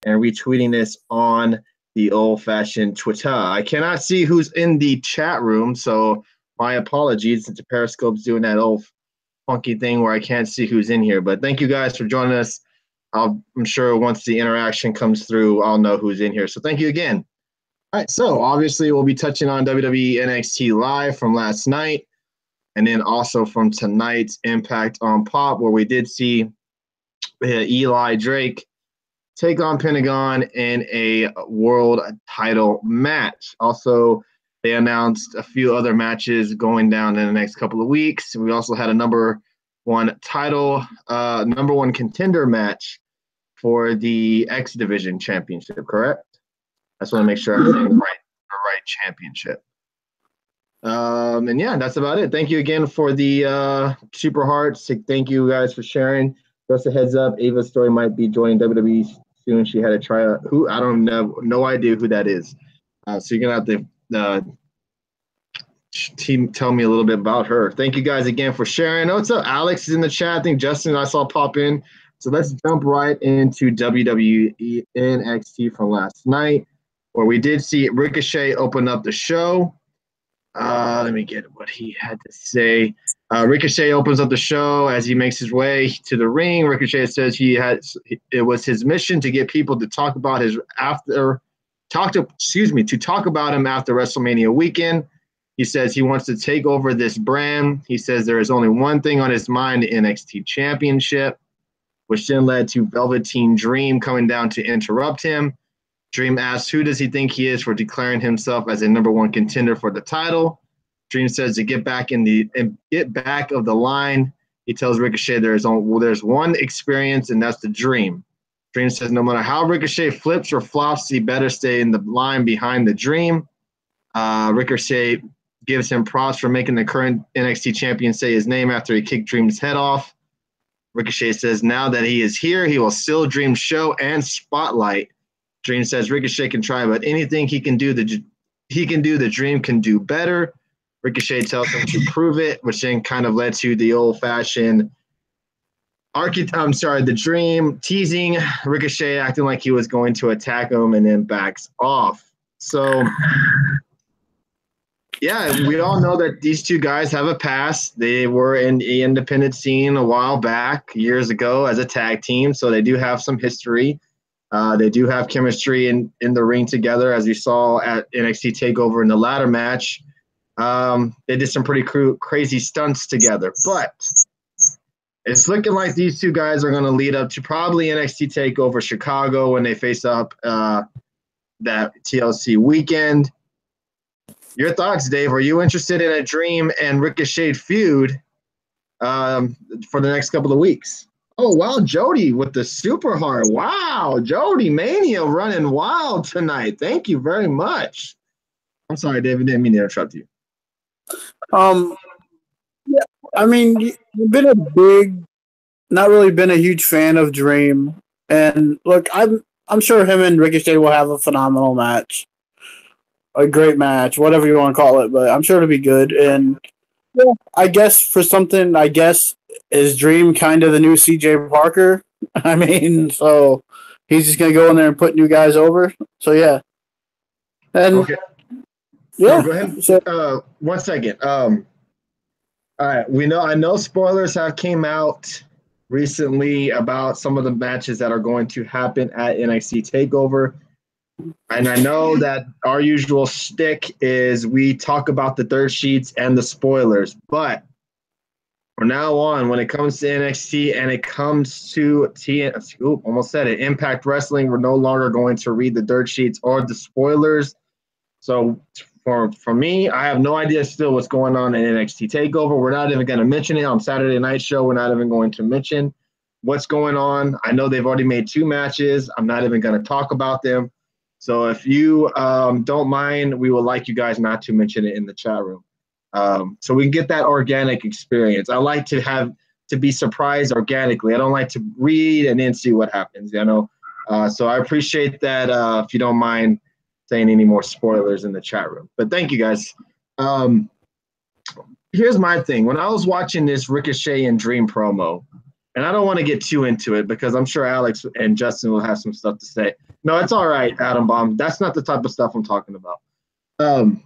and retweeting this on the old-fashioned Twitter. I cannot see who's in the chat room, so my apologies since the Periscope's doing that old funky thing where I can't see who's in here. But thank you guys for joining us. I'm sure once the interaction comes through, I'll know who's in here. So thank you again. All right, so obviously we'll be touching on WWE NXT Live from last night, and then also from tonight's Impact on Pop, where we did see Eli Drake take on Pentagon in a world title match. Also, they announced a few other matches going down in the next couple of weeks. We also had a number one contender match for the X Division Championship, correct? I just want to make sure I'm saying the right championship. And yeah, that's about it. Thank you again for the Super Hearts. Thank you guys for sharing. Just a heads up, Ava's Story might be joining WWE soon. She had a tryout. Who? I don't know. No idea who that is. So you're going to have to tell me a little bit about her. Thank you guys again for sharing. Oh, what's up? Alex is in the chat. I think Justin I saw pop in. So let's jump right into WWE NXT from last night, where we did see Ricochet open up the show. Let me get what he had to say. Ricochet opens up the show as he makes his way to the ring. Ricochet says it was his mission to get people to talk about him after WrestleMania weekend. He says he wants to take over this brand. He says there is only one thing on his mind, the NXT Championship, which then led to Velveteen Dream coming down to interrupt him. Dream asks who does he think he is for declaring himself as a number one contender for the title. Dream says to get back of the line. He tells Ricochet there's one experience, and that's the Dream. Dream says no matter how Ricochet flips or flops, he better stay in the line behind the Dream. Ricochet gives him props for making the current NXT champion say his name after he kicked Dream's head off. Ricochet says now that he is here, he will steal Dream's show and spotlight. Dream says Ricochet can try, but anything he can do, the Dream can do better. Ricochet tells him to prove it, which then kind of led to the old-fashioned the Dream teasing Ricochet, acting like he was going to attack him, and then backs off. So, yeah, we all know that these two guys have a past. They were in the independent scene a while back, years ago, as a tag team, so they do have some history. They do have chemistry in the ring together, as we saw at NXT TakeOver in the ladder match. They did some pretty crazy stunts together. But it's looking like these two guys are going to lead up to probably NXT TakeOver Chicago when they face up that TLC weekend. Your thoughts, Dave? Are you interested in a Dream and Ricochet feud for the next couple of weeks? Oh, wow, Jody with the super heart. Wow, Jody Mania running wild tonight. Thank you very much. I'm sorry, David, didn't mean to interrupt you. Yeah, I mean, you've not really been a huge fan of Dream. And look, I'm sure him and Ricochet will have a phenomenal match. A great match, whatever you want to call it, but I'm sure it'll be good. And yeah, I guess is Dream kind of the new CJ Parker? I mean, so he's just gonna go in there and put new guys over. So yeah. And okay. Yeah. No, go ahead. So, 1 second. All right. I know spoilers have came out recently about some of the matches that are going to happen at NXT TakeOver. And I know that our usual shtick is we talk about the dirt sheets and the spoilers, but from now on, when it comes to NXT and it comes to Impact Wrestling, we're no longer going to read the dirt sheets or the spoilers. So for me, I have no idea still what's going on in NXT TakeOver. We're not even going to mention it on Saturday Night Show. We're not even going to mention what's going on. I know they've already made 2 matches. I'm not even going to talk about them. So if you don't mind, we would like you guys not to mention it in the chat room. So we can get that organic experience. I like to be surprised organically. I don't like to read and then see what happens, So I appreciate that if you don't mind saying any more spoilers in the chat room. But thank you guys. Here's my thing. When I was watching this Ricochet and Dream promo, and I don't want to get too into it because I'm sure Alex and Justin will have some stuff to say. No, it's all right, Adam Bomb. That's not the type of stuff I'm talking about. Um,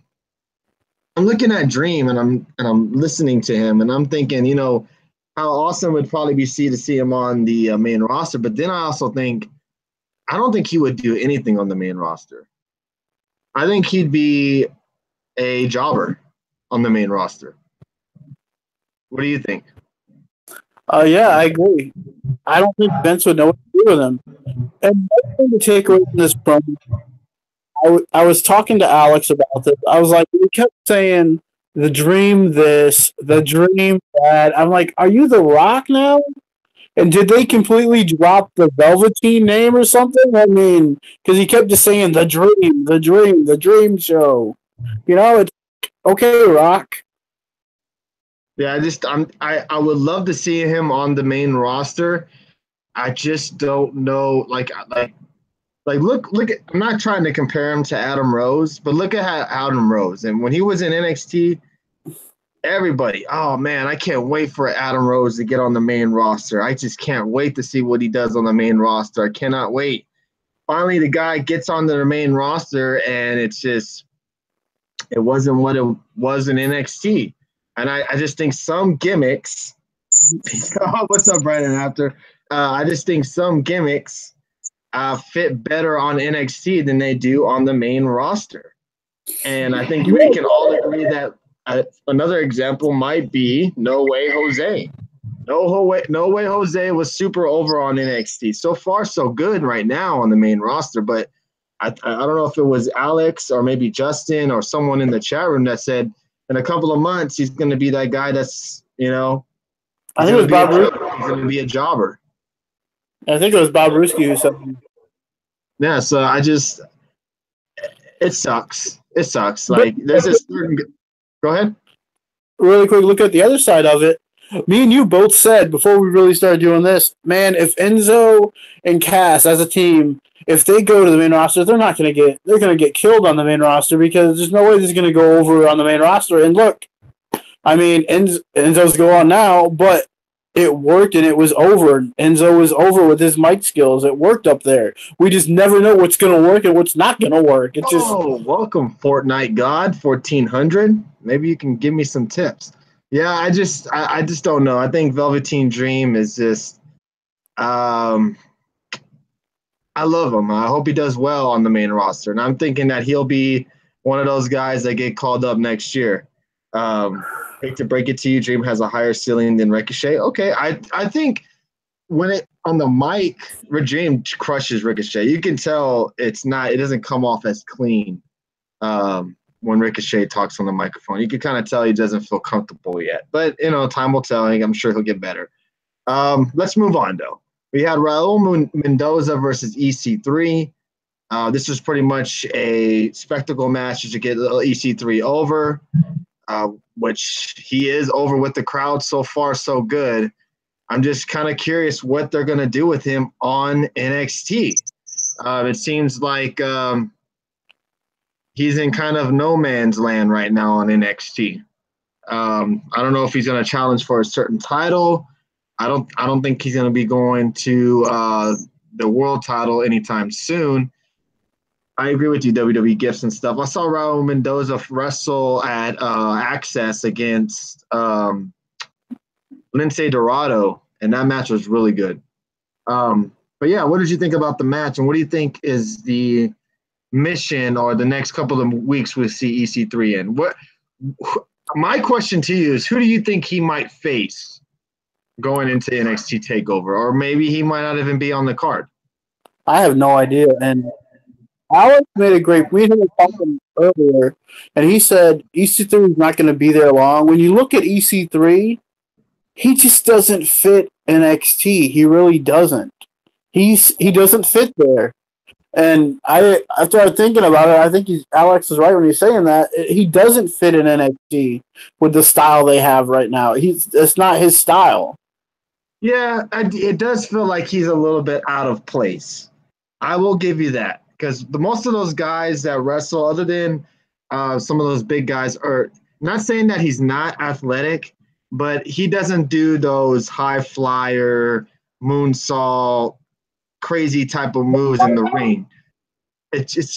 I'm looking at Dream and I'm listening to him and I'm thinking, how awesome would probably be to see him on the main roster. But then I also think I don't think he would do anything on the main roster. I think he'd be a jobber on the main roster. What do you think? Yeah, I agree. I don't think Vince would know what to do with him. And one thing to take away from this promo, I was talking to Alex about this. I was like, he kept saying the dream this, the dream that. I'm like, are you The Rock now? And did they completely drop the Velveteen name or something? I mean, because he kept just saying the dream, the dream, the dream show. It's okay, Rock. Yeah, I would love to see him on the main roster. I just don't know, look at, I'm not trying to compare him to Adam Rose, but look at how Adam Rose, and when he was in NXT, everybody, oh man, I can't wait for Adam Rose to get on the main roster. I just can't wait to see what he does on the main roster. I cannot wait. Finally, the guy gets on the main roster, and it wasn't what it was in NXT. And I just think some gimmicks. What's up, Brandon? I just think some gimmicks fit better on NXT than they do on the main roster. And I think we can all agree that another example might be No Way Jose. No Way Jose was super over on NXT. So far, so good right now on the main roster. But I don't know if it was Alex or maybe Justin or someone in the chat room that said in a couple of months he's going to be that guy that's, I think it was Bob Roode. He's going to be a jobber. I think it was Bob Ruski who said. Yeah, so it sucks. It sucks. Like there's this certain. Go ahead. Really quick, look at the other side of it. Me and you both said before we really started doing this, man, if Enzo and Cass as a team, if they go to the main roster, they're going to get killed on the main roster because there's no way this is going to go over on the main roster. And look, I mean, Enzo's going on now, but it worked and it was over. Enzo was over with his mic skills. It worked up there. We just never know what's going to work and what's not going to work. Welcome, Fortnite God 1400. Maybe you can give me some tips. Yeah, I just don't know. I think Velveteen Dream is just I love him. I hope he does well on the main roster. And I'm thinking that he'll be one of those guys that get called up next year. Hate to break it to you, Dream has a higher ceiling than Ricochet. Okay, I think when it on the mic, Dream crushes Ricochet. You can tell it doesn't come off as clean when Ricochet talks on the microphone. You can kind of tell he doesn't feel comfortable yet. But, time will tell. I'm sure he'll get better. Let's move on, though. We had Raul Mendoza versus EC3. This was pretty much a spectacle match to get EC3 over, which he is over with the crowd. So far, so good. I'm just kind of curious what they're going to do with him on NXT. It seems like he's in kind of no man's land right now on NXT. I don't know if he's going to challenge for a certain title. I don't think he's going to be going to the world title anytime soon. I agree with you, WWE gifts and stuff. I saw Raul Mendoza wrestle at Access against Lince Dorado, and that match was really good. But yeah, what did you think about the match, and what do you think is the mission or the next couple of weeks we'll see EC3 in? My question to you is, who do you think he might face going into NXT TakeOver, or maybe he might not even be on the card? I have no idea, and Alex made a great. We had talking earlier, and he said EC3 is not going to be there long. When you look at EC3, he just doesn't fit NXT. He really doesn't. He doesn't fit there. And I started thinking about it. I think Alex is right when he's saying that he doesn't fit in NXT with the style they have right now. It's not his style. Yeah, it does feel like he's a little bit out of place. I will give you that, because most of those guys that wrestle, other than some of those big guys, are not saying that he's not athletic, but he doesn't do those high flyer, moonsault, crazy type of moves in the ring.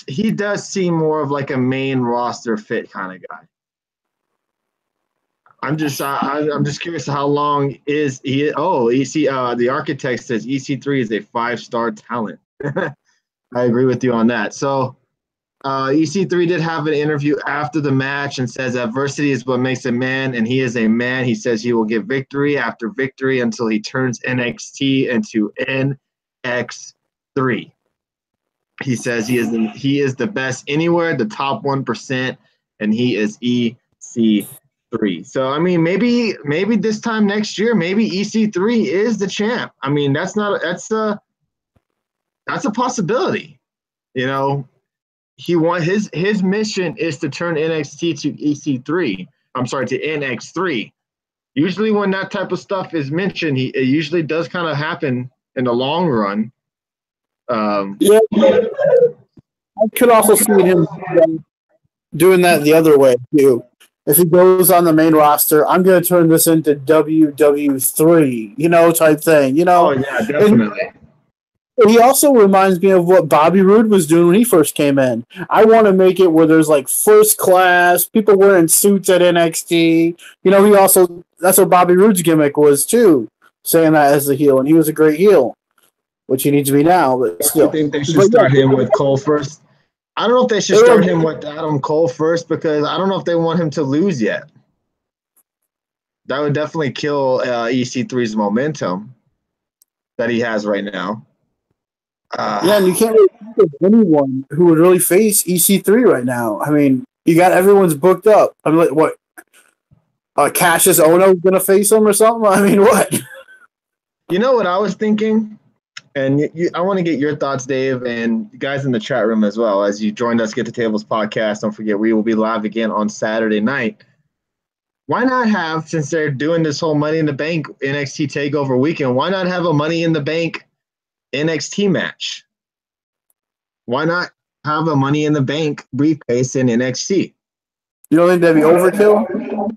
he does seem more of like a main roster fit kind of guy. I'm just curious how long is he? Oh, EC the architect says EC3 is a 5-star talent. I agree with you on that. So EC3 did have an interview after the match and says adversity is what makes a man, and he is a man. He says he will get victory after victory until he turns NXT into NX3. He says he is the best anywhere, the top 1%, and he is EC3. So I mean, maybe this time next year, maybe EC3 is the champ. I mean, that's a possibility. You know, his mission is to turn NXT to EC3. I'm sorry, to NX3. Usually, when that type of stuff is mentioned, it usually does kind of happen in the long run. Yeah, I could also see him doing that the other way too. If he goes on the main roster, I'm going to turn this into WW3, type thing. Oh yeah, definitely. And he also reminds me of what Bobby Roode was doing when he first came in. I want to make it where there's like first class people wearing suits at NXT. That's what Bobby Roode's gimmick was too, saying that as the heel, and he was a great heel, which he needs to be now. But still, I think they should start him with Cole first. I don't know if they should start him with Adam Cole first because I don't know if they want him to lose yet. That would definitely kill EC3's momentum that he has right now. And you can't really think of anyone who would really face EC3 right now. I mean, you got everyone's booked up. I'm like, what? Cassius Ohno going to face him or something? I mean, what? You know what I was thinking? And I want to get your thoughts, Dave, and guys in the chat room as well. As you joined us, Get the Tables podcast, don't forget we will be live again on Saturday night. Why not have, since they're doing this whole Money in the Bank NXT TakeOver weekend, why not have a Money in the Bank NXT match? Why not have a Money in the Bank briefcase in NXT? You don't think that'd be overkill?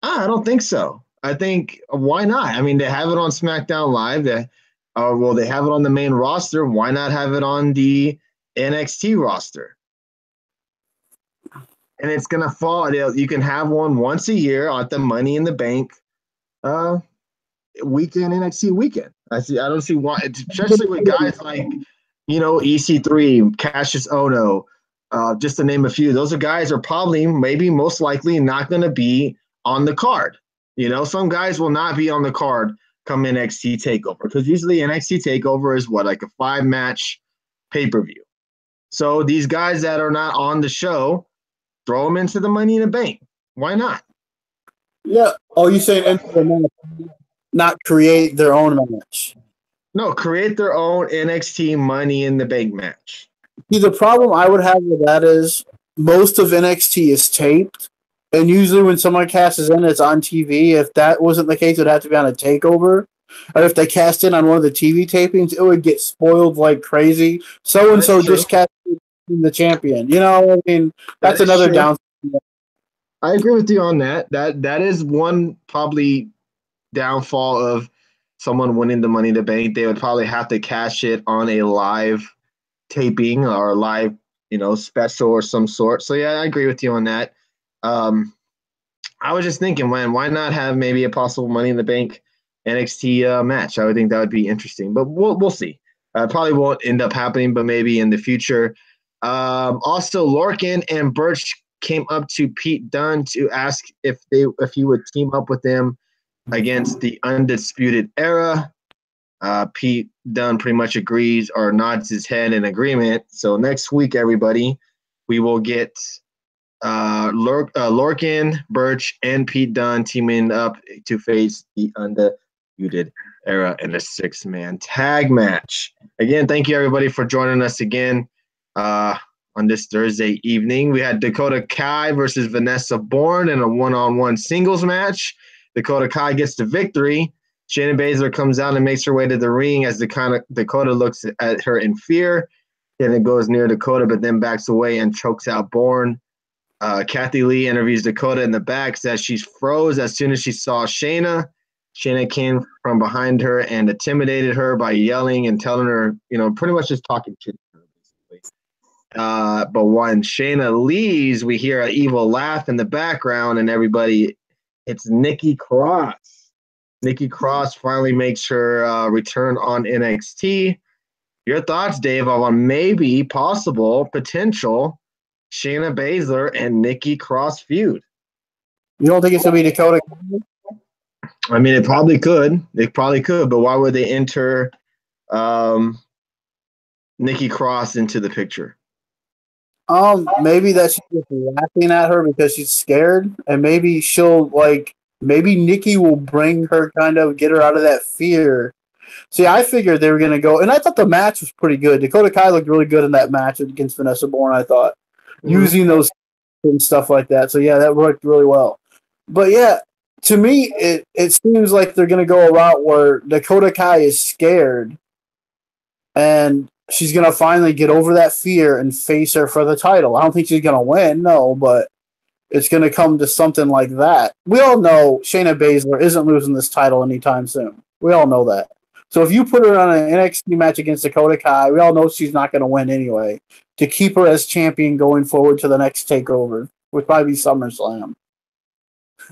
I don't think so. I think, why not? I mean, they have it on SmackDown Live. They have it on the main roster. Why not have it on the NXT roster? And it's going to fall. You can have one once a year at the Money in the Bank weekend, NXT weekend. I don't see why, especially with guys like, EC3, Cassius Ohno, just to name a few. Those guys are probably, maybe most likely not going to be on the card. Some guys will not be on the card come NXT TakeOver because usually NXT TakeOver is like a 5-match pay-per-view. So these guys that are not on the show, throw them into the Money in the Bank. Why not? Yeah. Oh, you saying into the match, not create their own match? No, create their own NXT Money in the Bank match. See, the problem I would have with that is most of NXT is taped, and usually when someone casts in, it's on TV. If that wasn't the case, it would have to be on a takeover. Or if they cast in on one of the TV tapings, it would get spoiled like crazy. So-and-so just cast in the champion. I mean, that's another downside. I agree with you on that. That is one probably downfall of someone winning the Money in the Bank. They would probably have to cash it on a live taping or a live, special or some sort. So yeah, I agree with you on that. I was just thinking, why not have maybe a possible Money in the Bank NXT match? I would think that would be interesting, but we'll see. Probably won't end up happening, but maybe in the future. Also, Lorcan and Birch came up to Pete Dunne to ask if he would team up with them against the Undisputed Era. Pete Dunne pretty much agrees or nods his head in agreement. So next week, everybody, we will get Lorcan, Birch, and Pete Dunne teaming up to face the Undisputed Era in a 6-man tag match. Again, thank you everybody for joining us again on this Thursday evening. We had Dakota Kai versus Vanessa Bourne in a one-on-one singles match. Dakota Kai gets the victory. Shayna Baszler comes out and makes her way to the ring as Dakota looks at her in fear. Then it goes near Dakota, but then backs away and chokes out Bourne. Kathy Lee interviews Dakota in the back, says she's froze as soon as she saw Shayna. Shayna came from behind her and intimidated her by yelling and telling her, pretty much just talking shit to her, basically. But when Shayna leaves, we hear an evil laugh in the background, and it's Nikki Cross. Nikki Cross finally makes her return on NXT. Your thoughts, Dave, on maybe potential Shayna Baszler and Nikki Cross feud? You don't think it's going to be Dakota? I mean, it probably could. But why would they enter Nikki Cross into the picture? Maybe that she's just laughing at her because she's scared, and maybe maybe Nikki will bring her, get her out of that fear. See, I figured they were going to go, and I thought the match was pretty good. Dakota Kai looked really good in that match against Vanessa Bourne, I thought, using those and stuff like that. So, yeah, that worked really well. But, yeah, to me, it seems like they're going to go a route where Dakota Kai is scared, and she's going to finally get over that fear and face her for the title. I don't think she's going to win, no, but it's going to come to something like that. We all know Shayna Baszler isn't losing this title anytime soon. We all know that. So if you put her on an NXT match against Dakota Kai, we all know she's not going to win anyway. To keep her as champion going forward to the next takeover would probably be SummerSlam.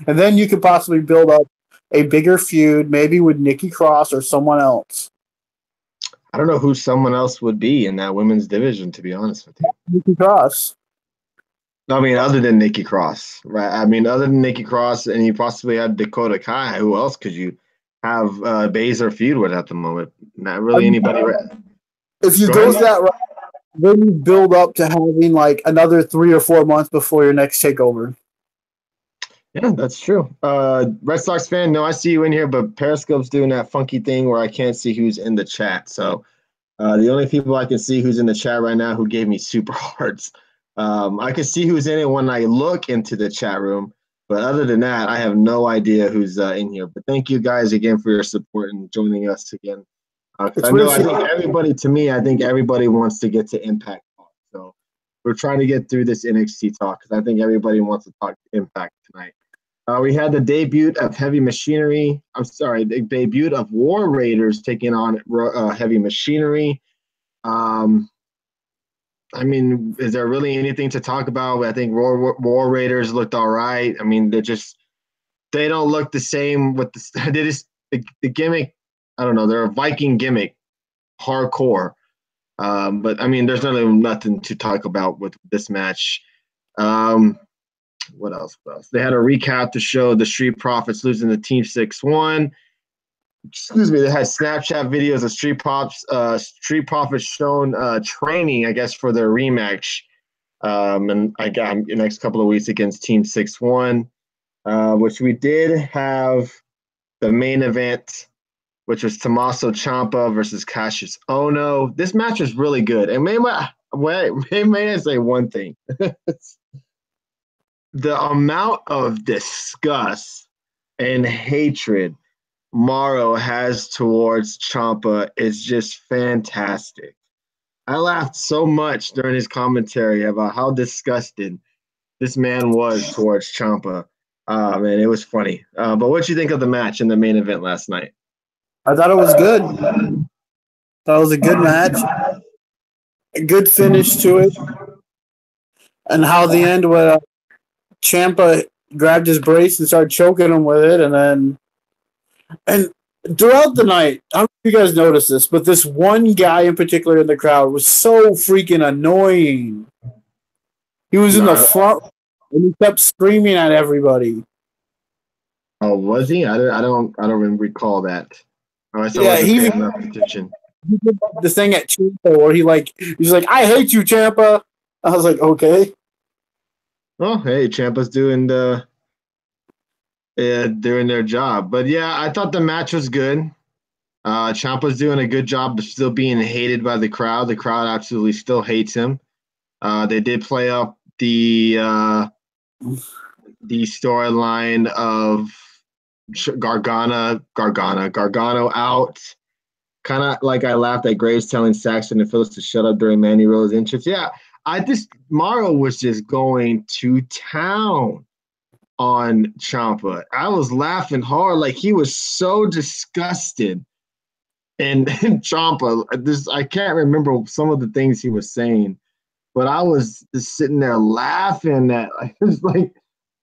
And then you could possibly build up a bigger feud, maybe with Nikki Cross or someone else. I don't know who someone else would be in that women's division, to be honest with you. Nikki Cross. I mean, other than Nikki Cross, right? I mean, other than Nikki Cross, and you possibly have Dakota Kai, who else could you have Baszler feud with at the moment? Not really anybody. If you go that route, then you build up to having like another 3 or 4 months before your next takeover. Yeah, that's true. Red Sox fan, no, I see you in here, but Periscope's doing that funky thing where I can't see who's in the chat. So the only people I can see who's in the chat right now who gave me super hearts. I can see who's in it when I look into the chat room. But other than that, I have no idea who's in here. But thank you guys again for your support and joining us again. I think everybody wants to get to Impact Talk. So we're trying to get through this NXT talk because I think everybody wants to talk Impact tonight. We had the debut of Heavy Machinery. The debut of War Raiders taking on Heavy Machinery. I mean, is there really anything to talk about? I think War Raiders looked all right. I mean, they don't look the same with the gimmick. I don't know. They're a Viking gimmick, hardcore. But I mean, there's really nothing to talk about with this match. What else? They had a recap to show the Street Profits losing to Team 6-1. Excuse me. They had Snapchat videos of Street Profits shown training, I guess, for their rematch. And I got the next couple of weeks against Team 6-1, which we did have the main event, which was Tommaso Ciampa versus Cassius Ohno. This match was really good. And may I say one thing? The amount of disgust and hatred Mauro has towards Ciampa is just fantastic. I laughed so much during his commentary about how disgusted this man was towards Ciampa. And it was funny. But what did you think of the match in the main event last night? I thought it was good. That was a good match. A good finish to it. And how the end where Ciampa grabbed his brace and started choking him with it, and throughout the night, I don't know if you guys noticed this, but this one guy in particular in the crowd was so freaking annoying. He was in the front and he kept screaming at everybody. Oh, was he? I don't recall that. He did the thing at Ciampa where he's like, I hate you, Ciampa. I was like, okay. Oh, hey, Ciampa's doing their job. But yeah, I thought the match was good. Ciampa's doing a good job of still being hated by the crowd. The crowd absolutely still hates him. They did play up the storyline of Gargano out. Kind of like I laughed at Graves telling Saxton and Phillips to shut up during Mandy Rose's entrance. Yeah, Mauro was just going to town on Ciampa. I was laughing hard, like he was so disgusted. And Ciampa, I can't remember some of the things he was saying, but I was just sitting there laughing at it was like,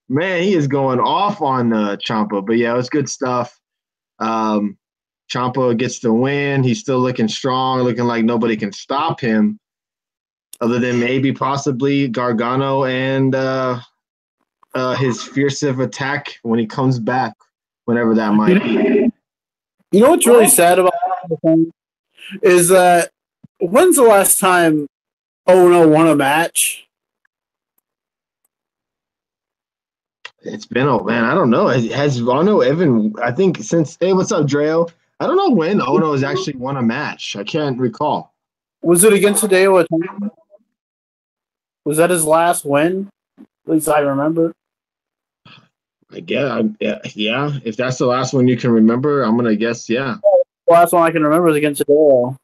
man, he is going off on Ciampa. But yeah, it was good stuff. Ciampa gets the win. He's still looking strong, looking like nobody can stop him, other than maybe possibly Gargano and his fearsome attack when he comes back, whenever that might be. You know what's really sad about the thing is that when's the last time Ono won a match? It's been, oh man, I don't know. Has Ono even, I think since, hey, what's up, Dreo? I don't know when Ono has actually won a match. I can't recall. Was it against Hideo Itami? Was that his last win? At least I remember. I guess, yeah. If that's the last one you can remember, I'm going to guess, yeah. The last one I can remember is against Hideo.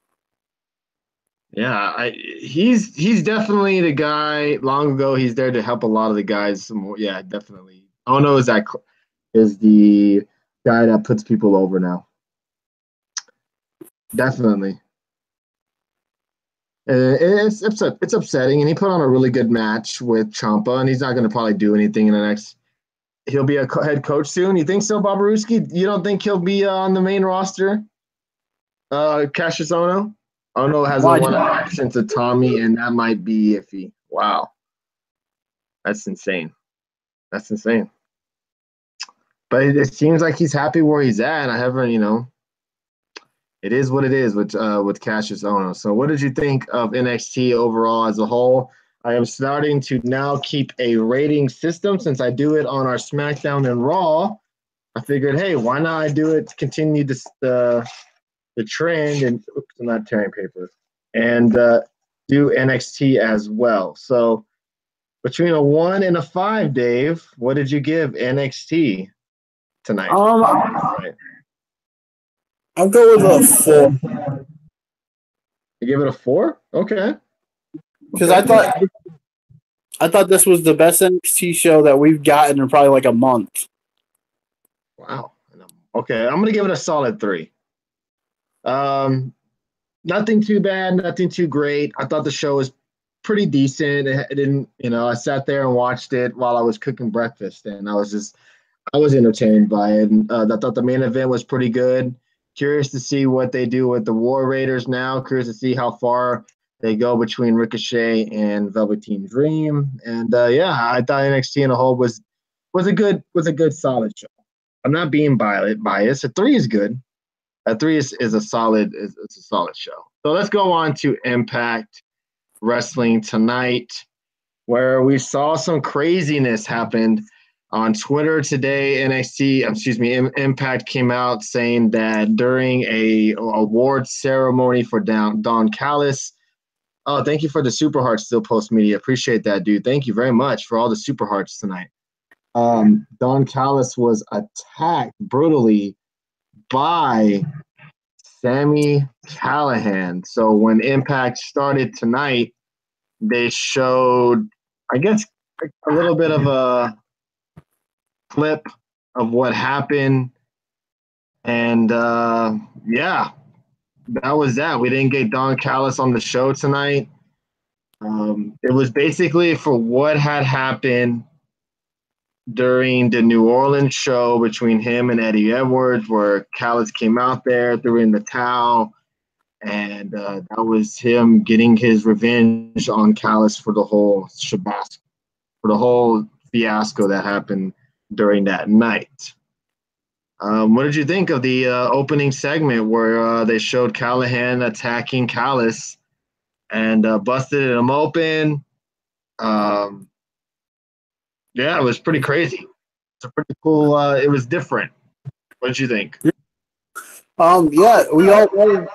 Yeah, he's definitely the guy. Long ago, he's there to help a lot of the guys. More, yeah, definitely. Ono is the guy that puts people over now. Definitely. It's upsetting, and he put on a really good match with Ciampa, and he's not going to probably do anything in the next. He'll be a head coach soon. You think so, Bobaruski? You don't think he'll be on the main roster? Cassius Ono? Ono hasn't won a match since Itami, and that might be iffy. Wow. That's insane. That's insane. But it seems like he's happy where he's at. I haven't, it is what it is with Cassius Ono. So what did you think of NXT overall as a whole? I am starting to now keep a rating system since I do it on our SmackDown and Raw. I figured, hey, why not I do it to continue the trend and I'm not tearing paper and do NXT as well. So between a 1 and a 5, Dave, what did you give NXT tonight? I'll go with a 4. You give it a 4? Okay. Because I thought this was the best NXT show that we've gotten in probably like a month. Wow. Okay, I'm gonna give it a solid 3. Nothing too bad, nothing too great. I thought the show was pretty decent. It didn't, I sat there and watched it while I was cooking breakfast, and I was entertained by it. And I thought the main event was pretty good. Curious to see what they do with the War Raiders now. Curious to see how far they go between Ricochet and Velveteen Dream. And I thought NXT in a whole was a good solid show. I'm not being biased. A 3 is good. A 3 is a solid show. So let's go on to Impact Wrestling tonight, where we saw some craziness happen on Twitter today. Impact came out saying that during a award ceremony for Don Callis. Oh, thank you for the Super Hearts, Still Post Media. Appreciate that, dude. Thank you very much for all the Super Hearts tonight. Don Callis was attacked brutally by Sami Callihan. So when Impact started tonight, they showed, I guess, a little bit of a clip of what happened. And that was that. We didn't get Don Callis on the show tonight. It was basically for what had happened during the New Orleans show between him and Eddie Edwards, where Callis came out there, threw in the towel, and that was him getting his revenge on Callis for the whole fiasco that happened during that night. What did you think of the opening segment where they showed Callihan attacking Callis and busted him open? It was pretty crazy. It's a pretty cool. It was different. What did you think? We all know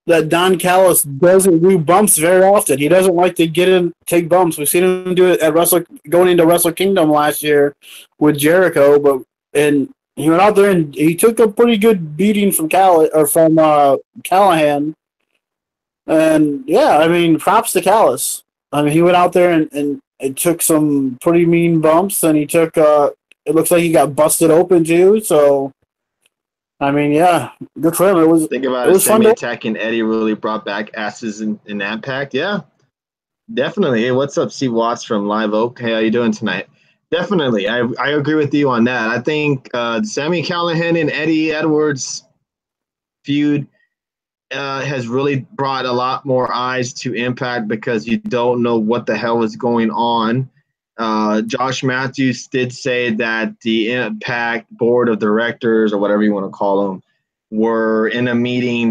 that Don Callis doesn't do bumps very often. He doesn't like to take bumps. We've seen him do it at going into Wrestle Kingdom last year with Jericho, and he went out there and he took a pretty good beating from Callihan. And props to Callis. He went out there and it took some pretty mean bumps, and he took. It looks like he got busted open too. So, good for him. Think about it. Sami attacking Eddie really brought back asses in Impact. Yeah, Definitely. Hey, what's up, Steve Watts from Live Oak? Hey, how you doing tonight? Definitely. I agree with you on that. I think Sami Callihan and Eddie Edwards feud has really brought a lot more eyes to Impact because you don't know what the hell is going on. Josh Matthews did say that the Impact board of directors, or whatever you want to call them, were in a meeting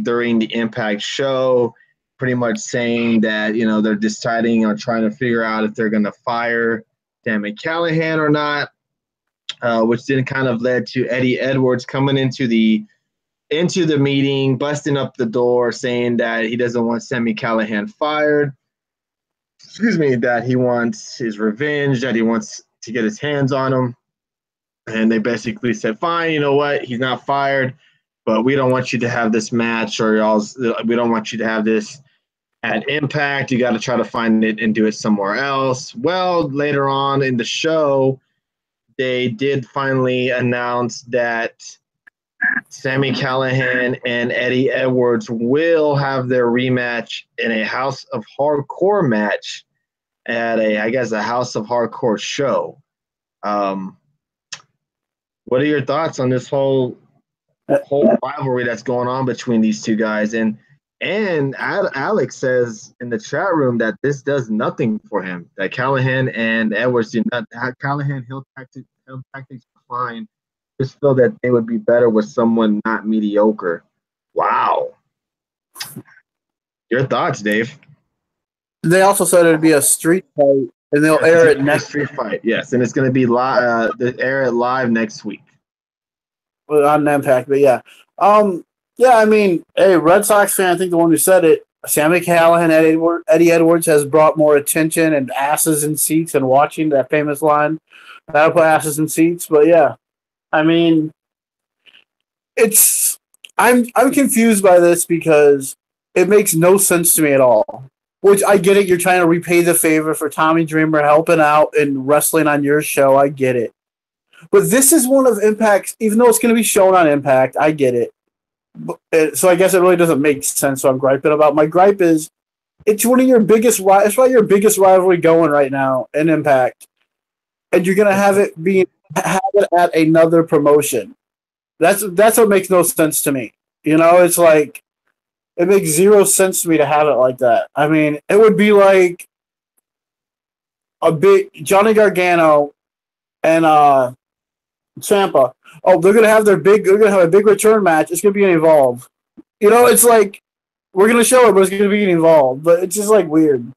during the Impact show, pretty much saying that they're deciding or trying to figure out if they're going to fire Sami Callihan or not, which then kind of led to Eddie Edwards coming into the meeting, busting up the door, saying that he doesn't want Sami Callihan fired. Excuse me, that he wants his revenge, that he wants to get his hands on him. And they basically said, fine, you know what? He's not fired, but we don't want you to have this match, or we don't want you to have this at Impact. You got to try to find it and do it somewhere else. Well, later on in the show, they did finally announce that Sami Callihan and Eddie Edwards will have their rematch in a House of Hardcore match at a House of Hardcore show. What are your thoughts on this whole rivalry that's going on between these two guys? And Alex says in the chat room that this does nothing for him. That Callihan and Edwards do not. Callihan heel tactics are fine. Just feel that they would be better with someone not mediocre. Wow. Your thoughts, Dave? They also said it'd be a street fight, and they'll air it next street fight. Yes, and it's going to be live. They air it live next week on Impact. But yeah, yeah. I mean, hey, Red Sox fan. I think the one who said it, Sami Callihan, Eddie Edwards has brought more attention and asses in seats and watching. That famous line. That'll put asses in seats. But yeah. I mean, I'm confused by this because it makes no sense to me at all. Which I get it, you're trying to repay the favor for Tommy Dreamer helping out and wrestling on your show. I get it. But this is one of Impact's, even though it's going to be shown on Impact, I get it. So I guess it really doesn't make sense. So I'm griping about. My gripe is it's one of your biggest. It's probably your biggest rivalry going right now in Impact, and you're going to have it at another promotion. That's what makes no sense to me. It's like it makes zero sense to me to have it like that. I mean, it would be like a big Johnny Gargano and Ciampa. Oh, they're gonna have a big return match. It's gonna be an Evolve. It's like we're gonna show it, but it's gonna be an Evolve. But it's just like weird.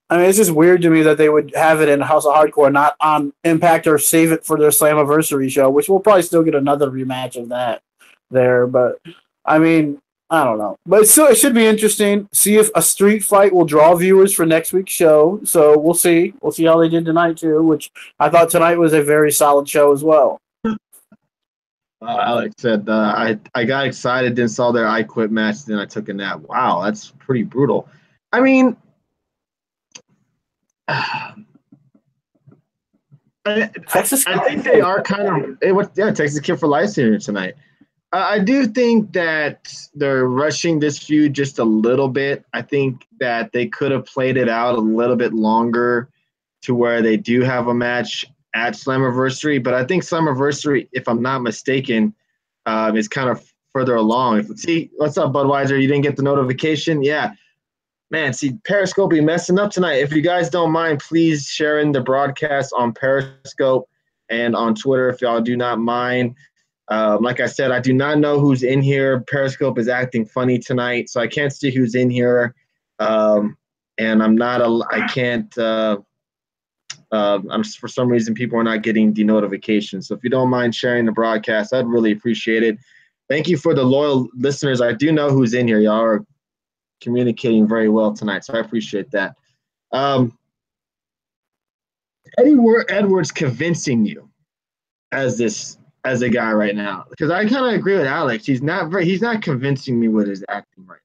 I mean, it's just weird to me that they would have it in House of Hardcore, not on Impact, or save it for their Slammiversary show, which we'll probably still get another rematch of that there. But, I mean, I don't know. But it should be interesting. See if a street fight will draw viewers for next week's show. So we'll see. We'll see how they did tonight, too, which I thought tonight was a very solid show as well. Alex said, I got excited, then saw their I Quit match, then I took a nap. Wow, that's pretty brutal. I mean, I think they are kind of Texas Kid for Life here tonight. I do think that they're rushing this feud just a little bit. I think that they could have played it out a little bit longer to where they do have a match at Slammiversary. But I think Slammiversary, if I'm not mistaken, is kind of further along. See, what's up, Budweiser? You didn't get the notification? Yeah. Man, see, Periscope be messing up tonight. If you guys don't mind, please share in the broadcast on Periscope and on Twitter if y'all do not mind. Like I said, I do not know who's in here. Periscope is acting funny tonight, so I can't see who's in here. And for some reason, people are not getting the notifications. So if you don't mind sharing the broadcast, I'd really appreciate it. Thank you for the loyal listeners. I do know who's in here. Y'all are communicating very well tonight, so I appreciate that. Eddie Edwards convincing you as a guy right now, because I kind of agree with Alex. He's not convincing me with his acting right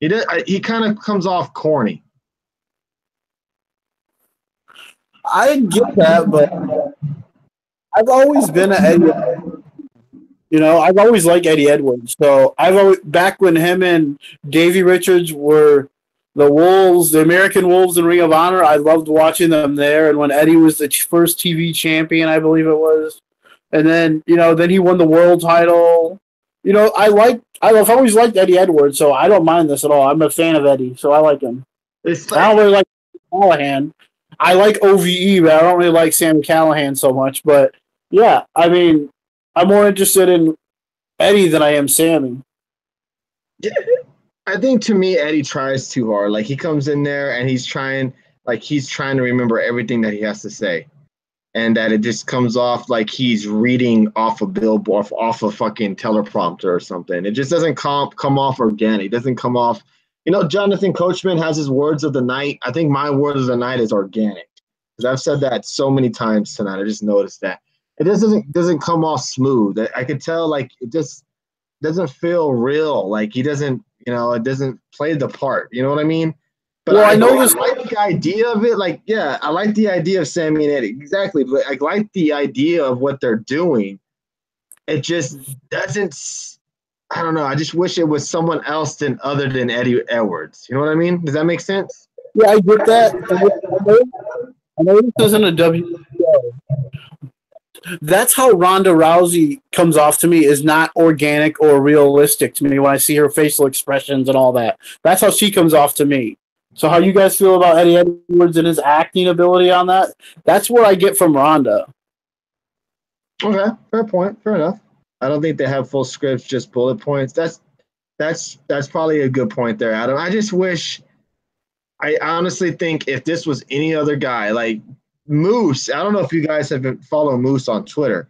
now. He kind of comes off corny. I get that, but I've always been an Eddie Edwards. I've always liked Eddie Edwards. So back when him and Davey Richards were the Wolves, the American Wolves in Ring of Honor. I loved watching them there. And when Eddie was the first TV champion, I believe it was, and then then he won the world title. I've always liked Eddie Edwards, so I don't mind this at all. I'm a fan of Eddie, so I like him. It's I don't really like Callihan. I like OVE, but I don't really like Sami Callihan so much. But yeah, I mean, I'm more interested in Eddie than I am Sami. Yeah, I think to me, Eddie tries too hard. Like he comes in there and he's trying to remember everything that he has to say, and that it just comes off like he's reading off a billboard, off a fucking teleprompter or something. It just doesn't come off organic. It doesn't come off. Jonathan Coachman has his words of the night. I think my word of the night is organic, because I've said that so many times tonight. I just noticed that it just doesn't come off smooth. I could tell, like, it just doesn't feel real. Like he doesn't, it doesn't play the part. You know what I mean? But I like the idea of it. Like, yeah, I like the idea of Sami and Eddie. Exactly. But I like the idea of what they're doing. It just doesn't. I don't know. I just wish it was someone else other than Eddie Edwards. You know what I mean? Does that make sense? Yeah, I get that. I know this isn't a WBO. That's how Ronda Rousey comes off to me, is not organic or realistic to me when I see her facial expressions and all that. That's how she comes off to me. So how you guys feel about Eddie Edwards and his acting ability on that? That's what I get from Ronda. Okay, fair point. Fair enough. I don't think they have full scripts, just bullet points. That's probably a good point there, Adam. I just wish. I honestly think if this was any other guy, like Moose, I don't know if you guys have been following Moose on Twitter,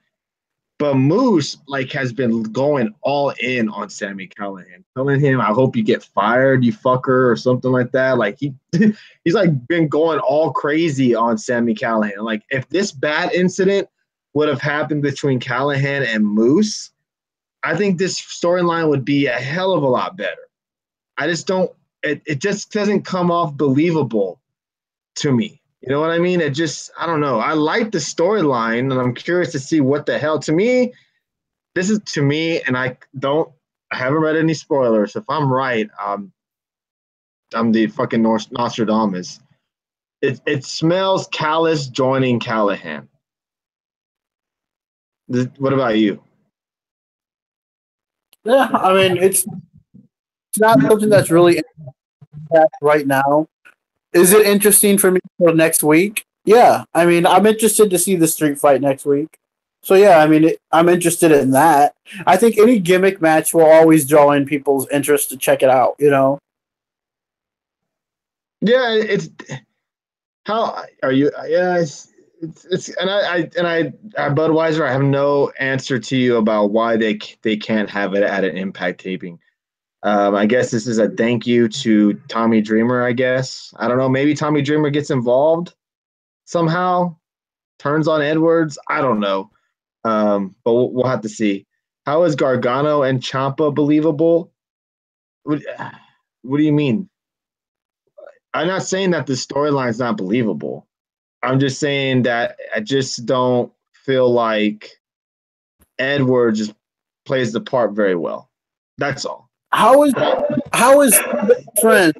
but Moose has been going all in on Sami Callihan, telling him, "I hope you get fired, you fucker," or something like that. Like he's been going all crazy on Sami Callihan. Like if this bad incident would have happened between Callihan and Moose, I think this storyline would be a hell of a lot better. I just don't. It just doesn't come off believable to me. You know what I mean? I don't know. I like the storyline, and I'm curious to see what the hell. To me, and I haven't read any spoilers. If I'm right, I'm the fucking Nostradamus. It smells Callis joining Callihan. What about you? Yeah, I mean, it's not something that's really right now. Is it interesting for me for next week? Yeah, I mean, I'm interested to see the street fight next week. So yeah, I mean, I'm interested in that. I think any gimmick match will always draw in people's interest to check it out. Yeah, it's how are you? Yeah, it's and I Budweiser, I have no answer to you about why they can't have it at an Impact taping. I guess this is a thank you to Tommy Dreamer, I guess. I don't know. Maybe Tommy Dreamer gets involved somehow, turns on Edwards. I don't know. But we'll have to see. How is Gargano and Ciampa believable? What do you mean? I'm not saying that the storyline is not believable. I'm just saying that I just don't feel like Edwards just plays the part very well. That's all. How is friend?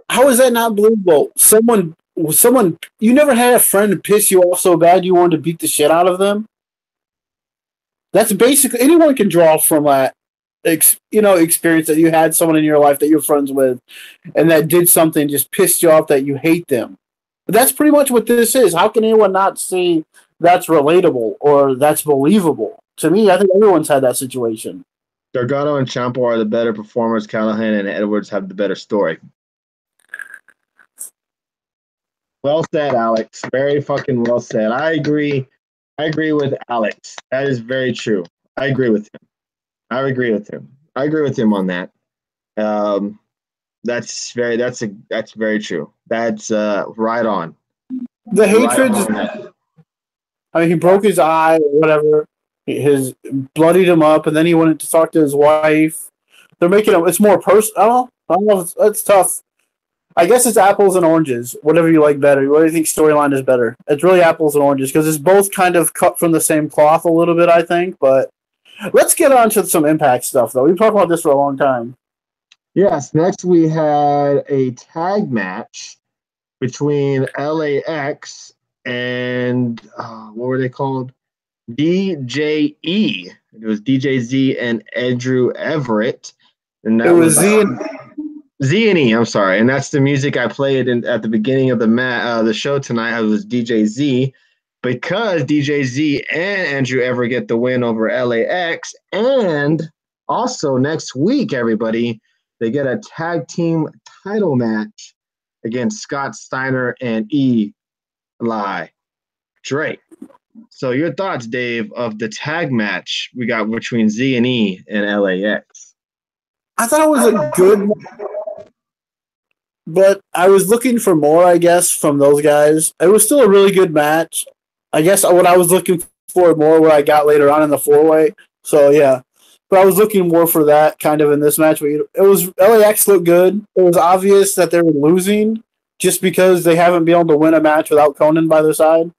How is that not believable? Someone. You never had a friend piss you off so bad you wanted to beat the shit out of them. That's basically, anyone can draw from that. Experience that you had someone in your life that you're friends with, and that did something, just pissed you off that you hate them. But that's pretty much what this is. How can anyone not see that's relatable or that's believable? To me, I think everyone's had that situation. Gargano and Ciampa are the better performers. Callihan and Edwards have the better story. Well said, Alex. Very fucking well said. I agree with Alex. That is very true. I agree with him. I agree with him on that. That's very true. That's right on. The hatred. I mean, he broke his eye or whatever. His bloodied him up, and then he went to talk to his wife. They're making it. It's more personal. I don't know. It's tough. I guess it's apples and oranges. Whatever you like better. What do you think storyline is better? It's really apples and oranges because it's both kind of cut from the same cloth a little bit, I think. But let's get on to some Impact stuff, though. We've talked about this for a long time. Yes, next we had a tag match between LAX and what were they called? DJE. It was DJZ and Andrew Everett, and It that was was Z and Z&E. I'm sorry, and that's the music I played at the beginning of the show tonight. It was DJZ because DJZ and Andrew Everett get the win over LAX, and also next week, everybody, they get a tag team title match against Scott Steiner and Eli Drake. So your thoughts, Dave, of the tag match we got between Z&E and LAX? I thought it was a good, but I was looking for more. I guess from those guys, it was still a really good match. I guess what I was looking for more, what I got later on in the 4-way. So yeah, but I was looking more for that kind of in this match. But it was LAX looked good. It was obvious that they were losing just because they haven't been able to win a match without Conan by their side.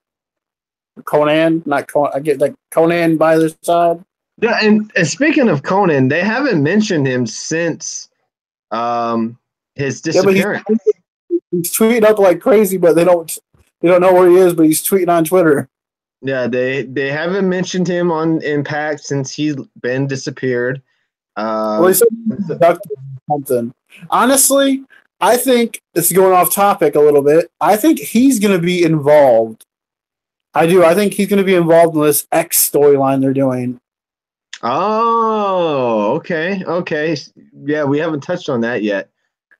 Conan, not Conan. I get like Conan by their side. Yeah, and speaking of Conan, they haven't mentioned him since his Yeah, but disappearance. he's tweeting up like crazy, but they don't know where he is. But he's tweeting on Twitter. Yeah, they haven't mentioned him on Impact since he's been disappeared. Well, he said something. Honestly, I think it's going off topic a little bit. I think he's going to be involved. I do. I think he's going to be involved in this X storyline they're doing. Oh, okay. Yeah, we haven't touched on that yet.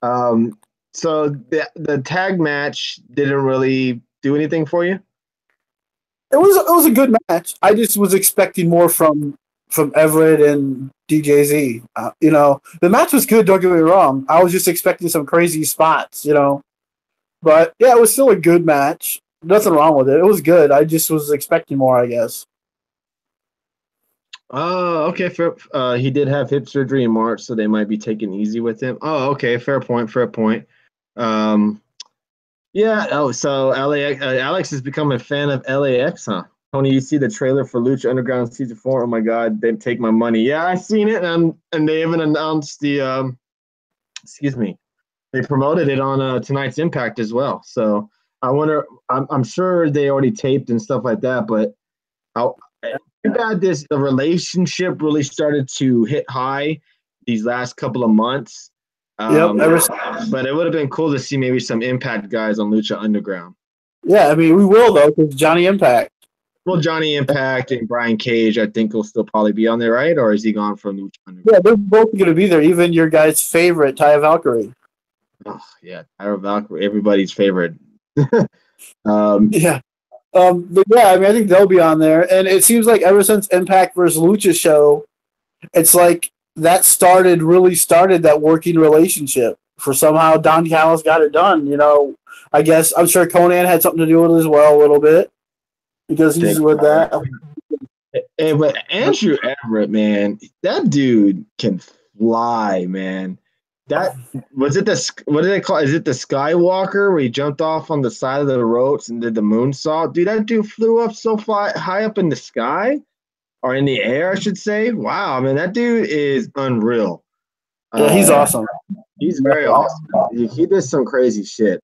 So the tag match didn't really do anything for you? It was a good match. I just was expecting more from Everett and DJZ. The match was good. Don't get me wrong. I was just expecting some crazy spots. But yeah, it was still a good match. Nothing wrong with it. It was good. I just was expecting more, I guess. Oh, okay. Fair. He did have hip surgery in March, so they might be taking easy with him. Oh, okay. Fair point. Fair point. Um, yeah. Oh, so LAX. Alex has become a fan of LAX, huh? Tony, you see the trailer for Lucha Underground season 4? Oh my God, they take my money. Yeah, I seen it, and they even announced the excuse me, they promoted it on tonight's Impact as well. So I wonder. I'm sure they already taped and stuff like that, but how too bad the relationship really started to hit high these last couple of months. Yep. But it would have been cool to see maybe some Impact guys on Lucha Underground. Yeah, I mean, we will, though, because Johnny Impact. Well, Johnny Impact and Brian Cage, I think, will still probably be on there, right? Or is he gone from Lucha Underground? Yeah, they're both going to be there. Even your guy's favorite, Taya Valkyrie. Oh, yeah, Taya Valkyrie, everybody's favorite. Yeah. But yeah, I mean, I think they'll be on there. And it seems like ever since Impact versus Lucha show, it's like that really started that working relationship. For somehow Don Callis got it done. I guess I'm sure Conan had something to do with it as well a little bit because he's with that. Hey, but Andrew Everett, man, that dude can fly, man. That was it. What do they call? Is it the Skywalker where he jumped off on the side of the ropes and did the moonsault? Dude, that dude flew up so high up in the sky, or in the air, I should say. Wow, I mean, that dude is unreal. Yeah, he's awesome. He's very awesome. He did some crazy shit.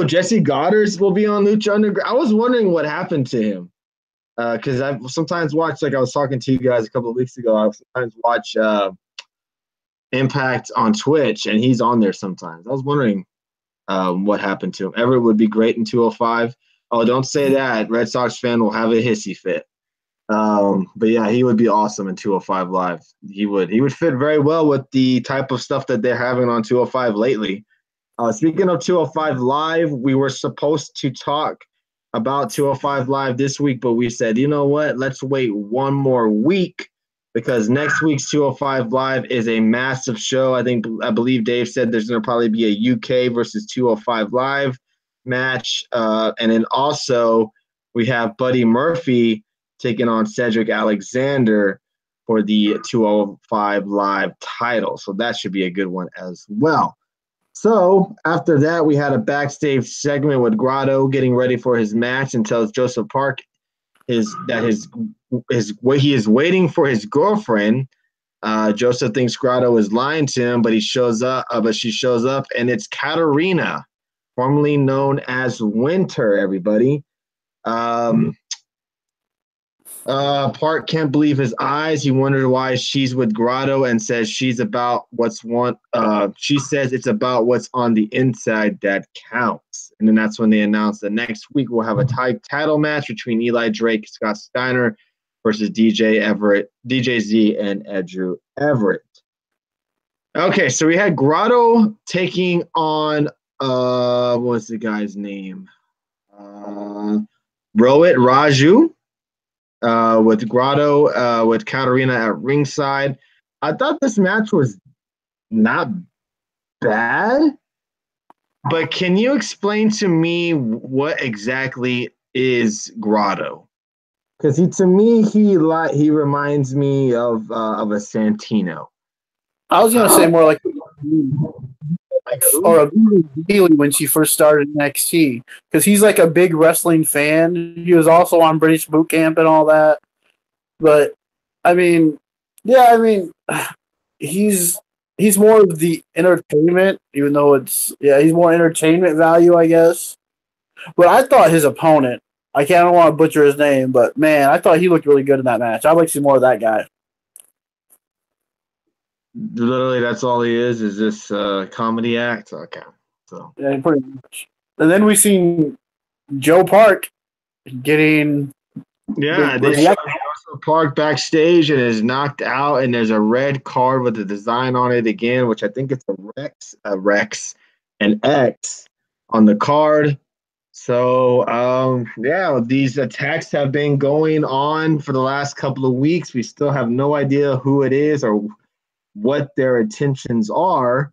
Jesse Goddard will be on Lucha Underground. I was wondering what happened to him because I sometimes watch, like I was talking to you guys a couple of weeks ago. I sometimes watch Impact on Twitch, and he's on there sometimes. I was wondering what happened to him. Everett would be great in 205. Oh, don't say that. Red Sox fan will have a hissy fit. But yeah, he would be awesome in 205 Live. He would fit very well with the type of stuff that they're having on 205 lately. Speaking of 205 Live, we were supposed to talk about 205 Live this week, but we said, you know what? Let's wait one more week because next week's 205 Live is a massive show. I believe Dave said there's going to probably be a UK versus 205 Live match. And then also we have Buddy Murphy taking on Cedric Alexander for the 205 Live title. So that should be a good one as well. So after that, we had a backstage segment with Grotto getting ready for his match and tells Joseph Park he is waiting for his girlfriend Joseph thinks Grotto is lying to him, but she shows up, and it's Katarina, formerly known as Winter. Everybody. Park can't believe his eyes. He wondered why she's with Grotto and says she's about she says it's about what's on the inside that counts. And then that's when they announced that next week we'll have a title match between Eli Drake, Scott Steiner versus DJ Z, and Andrew Everett. Okay, so we had Grotto taking on what's the guy's name? Rohit Raju. With Grotto, with Katarina at ringside. I thought this match was not bad, but can you explain to me what exactly is Grotto? Because to me, he reminds me of a Santino. I was gonna say more like or a Bailey when she first started NXT, because he's like a big wrestling fan. He was also on British Boot Camp and all that. But I mean, he's more of the entertainment, even though he's more entertainment value, I guess. But I thought his opponent, I don't want to butcher his name, but man, I thought he looked really good in that match. I'd like to see more of that guy. Literally, that's all he is this comedy act? Okay. So yeah, pretty much. And then we seen Joe Park getting they show Park backstage and is knocked out, and there's a red card with a design on it again, which I think it's a Rex, and X on the card. So these attacks have been going on for the last couple of weeks. We still have no idea who it is or what their intentions are,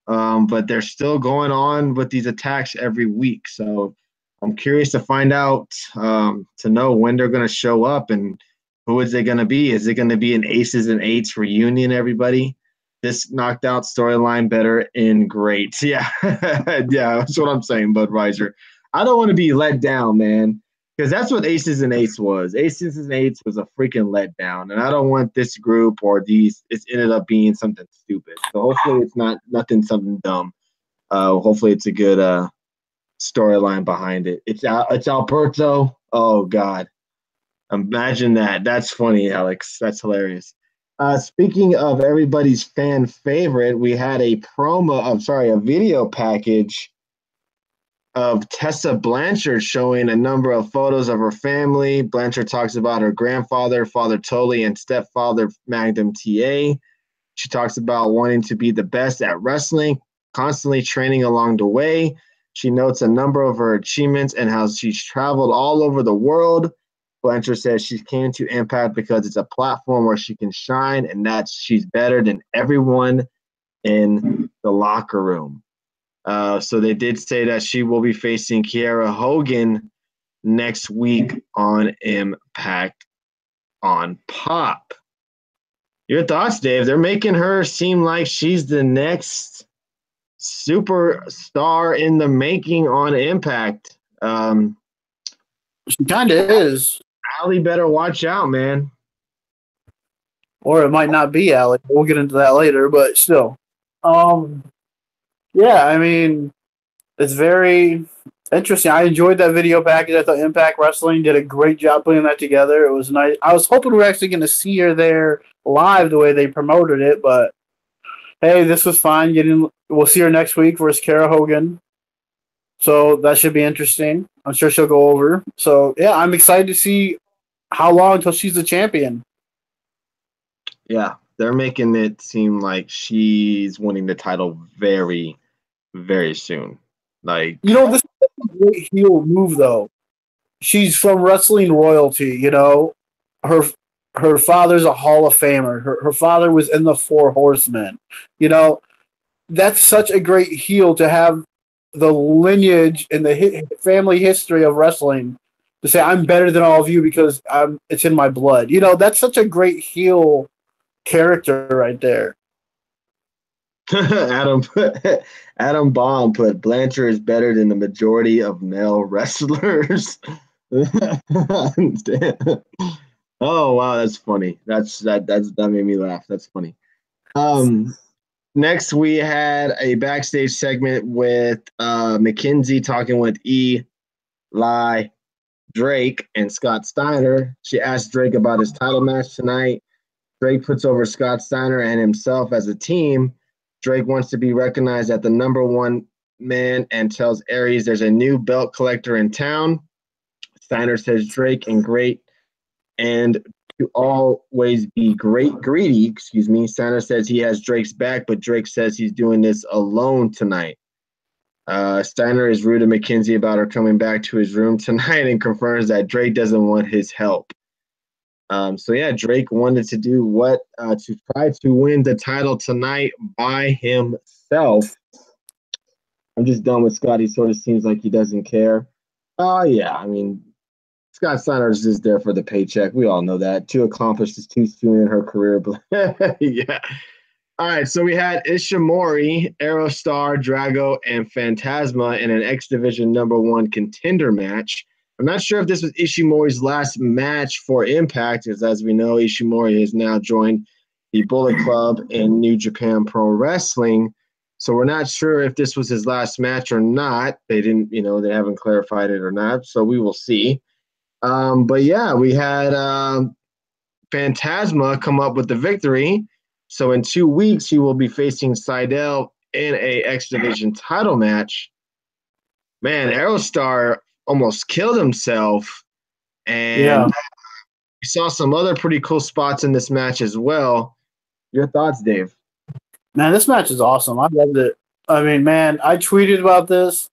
but they're still going on with these attacks every week. So I'm curious to find out, to know when they're going to show up and who is it going to be. Is it going to be an Aces and Eights reunion, everybody? This knocked out storyline better in great. Yeah, yeah, that's what I'm saying, Budweiser. I don't want to be let down, man. Because that's what Aces and Eights was. Aces and Eights was a freaking letdown. And I don't want this group or it's ended up being something stupid. So hopefully it's something dumb. Hopefully it's a good storyline behind it. It's Alberto. Oh, God. Imagine that. That's funny, Alex. That's hilarious. Speaking of everybody's fan favorite, we had a video package of Tessa Blanchard showing a number of photos of her family. Blanchard talks about her grandfather, Father Tully, and stepfather, Magnum TA. She talks about wanting to be the best at wrestling, constantly training along the way. She notes a number of her achievements and how she's traveled all over the world. Blanchard says she came to Impact because it's a platform where she can shine, and that she's better than everyone in the locker room. So they did say that she will be facing Kiera Hogan next week on Impact on Pop. Your thoughts, Dave? They're making her seem like she's the next superstar in the making on Impact. She kind of is. Allie better watch out, man. Or it might not be Allie. We'll get into that later, but still. Yeah, I mean, it's very interesting. I enjoyed that video package. I thought Impact Wrestling did a great job putting that together. It was nice. I was hoping we were actually going to see her there live the way they promoted it, but hey, this was fine. We'll see her next week versus Kiera Hogan. So that should be interesting. I'm sure she'll go over. So, yeah, I'm excited to see how long until she's the champion. Yeah, they're making it seem like she's winning the title very, very soon. Like, this is a great heel move, though. She's from wrestling royalty, Her father's a Hall of Famer. Her father was in the Four Horsemen. That's such a great heel to have the lineage and the family history of wrestling to say, I'm better than all of you because it's in my blood. That's such a great heel character right there. Adam Baum put Blanchard is better than the majority of male wrestlers. Oh wow, that's funny. That made me laugh. That's funny. Next we had a backstage segment with McKenzie talking with Eli Drake and Scott Steiner. She asked Drake about his title match tonight. Drake puts over Scott Steiner and himself as a team. Drake wants to be recognized as the number one man and tells Aries there's a new belt collector in town. Steiner says Drake and great and to always be greedy. Excuse me. Steiner says he has Drake's back, but Drake says he's doing this alone tonight. Steiner is rude to McKenzie about her coming back to his room tonight and confirms that Drake doesn't want his help. So yeah, Drake wanted to do what to try to win the title tonight by himself. I'm just done with Scott. He sort of seems like he doesn't care. Yeah, I mean, Scott Steiner is just there for the paycheck. We all know that. Too accomplished is too soon in her career. But yeah. All right, so we had Ishimori, Aerostar, Drago, and Phantasma in an X Division #1 contender match. I'm not sure if this was Ishimori's last match for Impact, as we know, Ishimori has now joined the Bullet Club in New Japan Pro Wrestling. So we're not sure if this was his last match or not. They didn't, they haven't clarified it or not. So we will see. But yeah, we had Phantasma come up with the victory. So in 2 weeks, he will be facing Seidel in a X Division title match. Man, Aerostar almost killed himself. And we saw some other pretty cool spots in this match as well. Your thoughts, Dave? Man, this match is awesome. I loved it. I mean, man, I tweeted about this.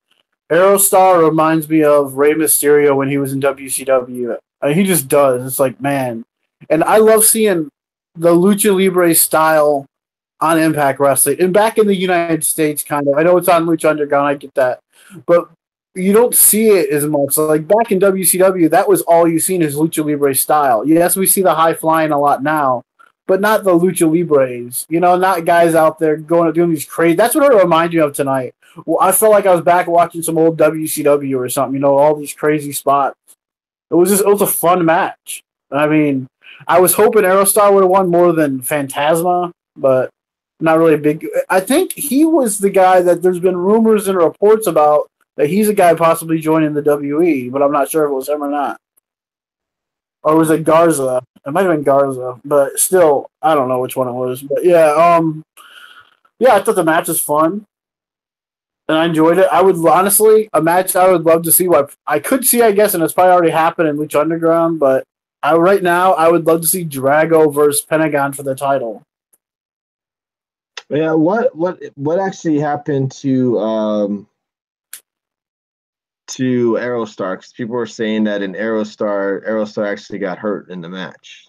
Aerostar reminds me of Rey Mysterio when he was in WCW. He just does. It's like, man. And I love seeing the Lucha Libre style on Impact Wrestling. And back in the United States, kind of. I know it's on Lucha Underground. I get that. But you don't see it as much. Like back in WCW, that was all you seen is Lucha Libre style. Yes, we see the high flying a lot now, but not the Lucha Libres. Not guys out there doing these crazy. That's what it reminded me of tonight. Well, I felt like I was back watching some old WCW or something. All these crazy spots. It was a fun match. I mean, I was hoping Aerostar would have won more than Phantasma, but not really big. I think he was the guy that there's been rumors and reports about that he's a guy possibly joining the WE, but I'm not sure if it was him or not. Or was it Garza? It might have been Garza, but still, I don't know which one it was. But yeah, I thought the match was fun, and I enjoyed it. I would honestly a match I would love to see. What I could see, I guess, and it's probably already happened in Lucha Underground, but right now I would love to see Drago versus Pentagon for the title. Yeah, what actually happened to Aerostar? Because people were saying that in Aerostar actually got hurt in the match.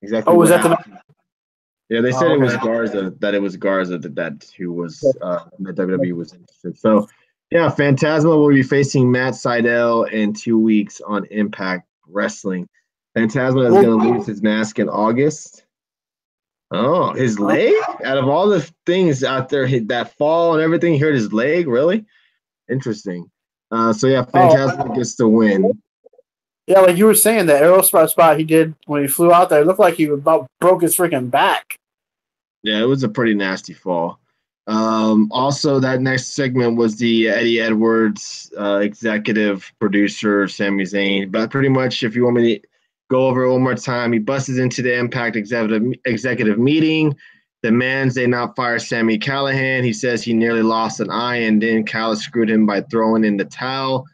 Exactly. Oh, was that the? Yeah, they said it was Garza. That it was Garza that who was the WWE was interested. So yeah, Phantasma will be facing Matt Seidel in 2 weeks on Impact Wrestling. Phantasma is going to lose his mask in August. Oh, his leg? Out of all the things out there, that fall and everything, he hurt his leg? Really? Interesting. So yeah, Phantasma gets the win. Yeah, like you were saying, the Aerostar spot he did when he flew out there, it looked like he about broke his freaking back. Yeah, it was a pretty nasty fall. Also, that next segment was the Eddie Edwards executive producer, Sami Zayn. But pretty much, if you want me to go over it one more time, he busts into the Impact executive meeting, demands they not fire Sami Callihan. He says he nearly lost an eye, and then Callis screwed him by throwing in the towel.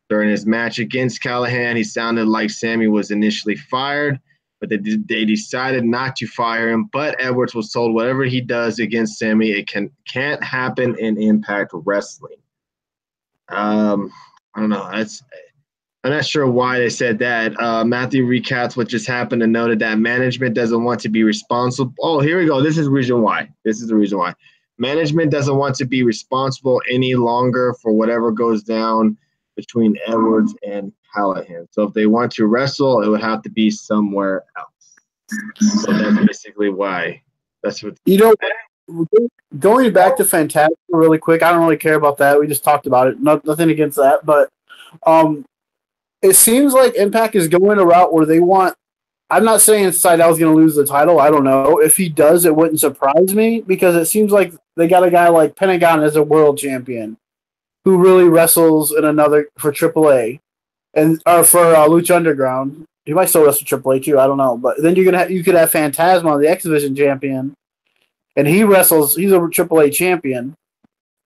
During his match against Callihan, he sounded like Sami was initially fired, but they decided not to fire him. But Edwards was told whatever he does against Sami, it can't happen in Impact Wrestling. I don't know. I'm not sure why they said that. Matthew recaps what just happened and noted that management doesn't want to be responsible. Oh, here we go. This is the reason why. Management doesn't want to be responsible any longer for whatever goes down between Edwards and Callihan. So if they want to wrestle, it would have to be somewhere else. So that's basically why. That's what. Going back to Phantasma really quick, I don't really care about that. We just talked about it. Nothing against that, but it seems like Impact is going a route where they want I'm not saying Seidel's going to lose the title. I don't know. If he does, it wouldn't surprise me because it seems like they got a guy like Pentagon as a world champion who really wrestles in another for AAA and or for Lucha Underground. He might still wrestle AAA too. I don't know. But then you could have Phantasma, the X Division champion, and he wrestles. He's a AAA champion.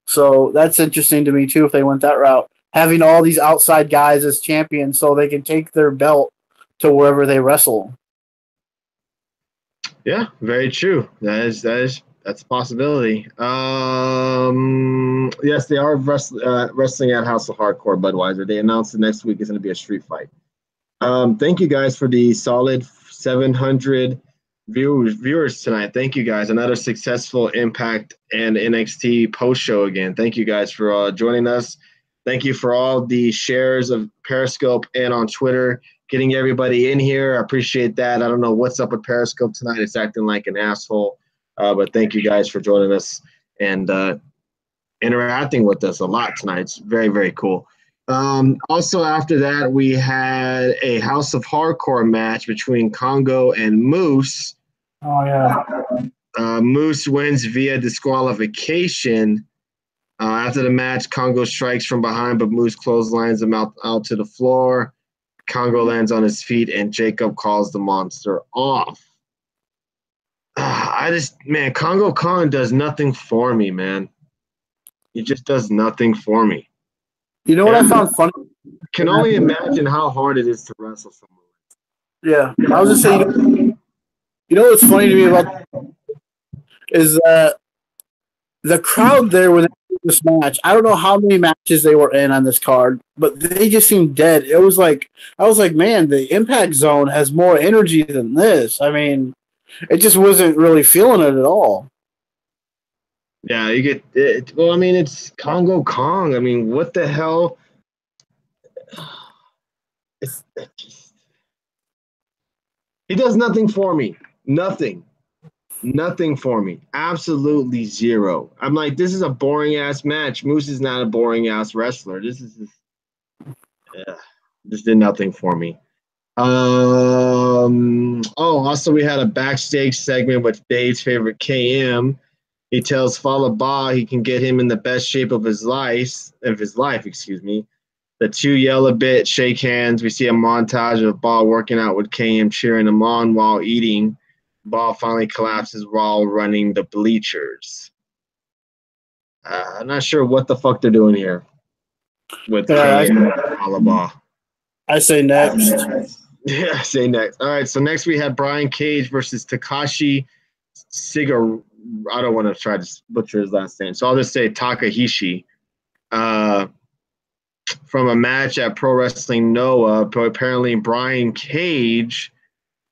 So that's interesting to me too. If they went that route, having all these outside guys as champions, so they can take their belt to wherever they wrestle. Yeah, very true. That's a possibility. Yes, they are wrestling at House of Hardcore Budweiser. They announced the next week is going to be a street fight. Thank you guys for the solid 700 viewers tonight. Thank you guys. Another successful Impact and NXT post show again. Thank you guys for joining us. Thank you for all the shares of Periscope and on Twitter, getting everybody in here. I appreciate that. I don't know what's up with Periscope tonight. It's acting like an asshole. But thank you guys for joining us and interacting with us a lot tonight. It's very, very cool. Also, after that, we had a House of Hardcore match between Congo and Moose. Oh, yeah. Moose wins via disqualification. After the match, Congo strikes from behind, but Moose clotheslines him out to the floor. Congo lands on his feet, and Jacob calls the monster off. Congo Khan does nothing for me, man. He just does nothing for me. You know what I found funny? Can only imagine how hard it is to wrestle someone. Yeah, I was just saying. You know what's funny to me about is that the crowd there when they did this match. I don't know how many matches they were in on this card, but they just seemed dead. I was like, man, the Impact Zone has more energy than this. I mean, it just wasn't really feeling it at all. Yeah, you get it. Well, I mean, it's Congo Kong. I mean, what the hell? He does nothing for me. Nothing for me. Absolutely zero. I'm like, this is a boring ass match. Moose is not a boring ass wrestler. This is just did nothing for me. Also we had a backstage segment with Dave's favorite KM. He tells Falaba he can get him in the best shape of his life. The two yell a bit, shake hands. We see a montage of Ball working out with KM, cheering him on while eating. Ball finally collapses while running the bleachers. I'm not sure what the fuck they're doing here with KM and Falaba. I say next. Yeah, say next. All right, so next we had Brian Cage versus Takashi Siga. I don't want to try to butcher his last name, so I'll just say Takahishi. From a match at Pro Wrestling Noah, but apparently Brian Cage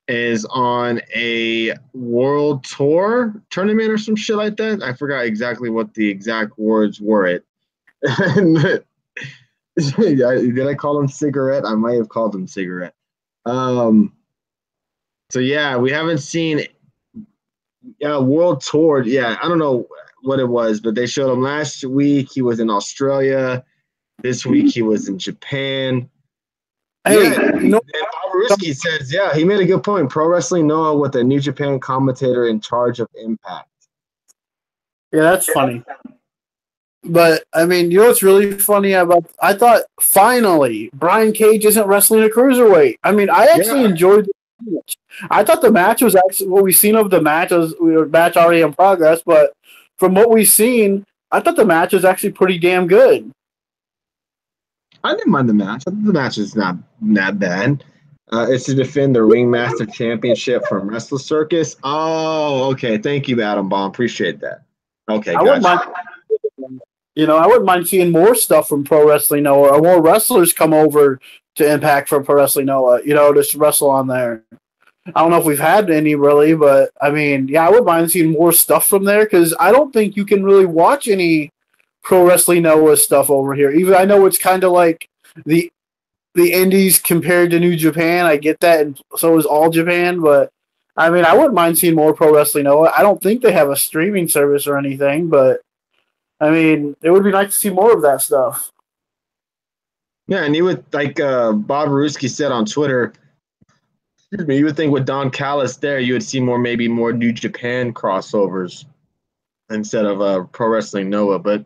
is on a world tour tournament or some shit like that. I forgot exactly what the exact words were. Did I call him cigarette? I might have called him cigarette. So yeah, we haven't seen world tour. Yeah, I don't know what it was, but they showed him last week. He was in Australia. This week he was in Japan. Hey, and Bob Ruski says, yeah, he made a good point. Pro Wrestling Noah with a New Japan commentator in charge of Impact. Yeah, that's funny. But, I mean, you know what's really funny about – I thought, finally, Brian Cage isn't wrestling a cruiserweight. I mean, I actually enjoyed the match. I thought the match was actually – what we've seen of the match was a match already in progress, but from what we've seen, I thought the match was actually pretty damn good. I didn't mind the match. I think the match is not bad. It's to defend the Ringmaster Championship from Wrestle Circus. Oh, okay. Thank you, Adam Bomb. Appreciate that. Okay, gotcha. I wouldn't mind seeing more stuff from Pro Wrestling Noah or more wrestlers come over to Impact from Pro Wrestling Noah, just wrestle on there. I don't know if we've had any really, but I mean, yeah, I wouldn't mind seeing more stuff from there because I don't think you can really watch any Pro Wrestling Noah stuff over here. Even I know it's kind of like the Indies compared to New Japan. I get that, and so is All Japan. But I mean, I wouldn't mind seeing more Pro Wrestling Noah. I don't think they have a streaming service or anything, but I mean, it would be nice to see more of that stuff. Yeah, and you would like Bob Ruski said on Twitter. Excuse me, you would think with Don Callis there, you would see maybe more New Japan crossovers instead of Pro Wrestling Noah. But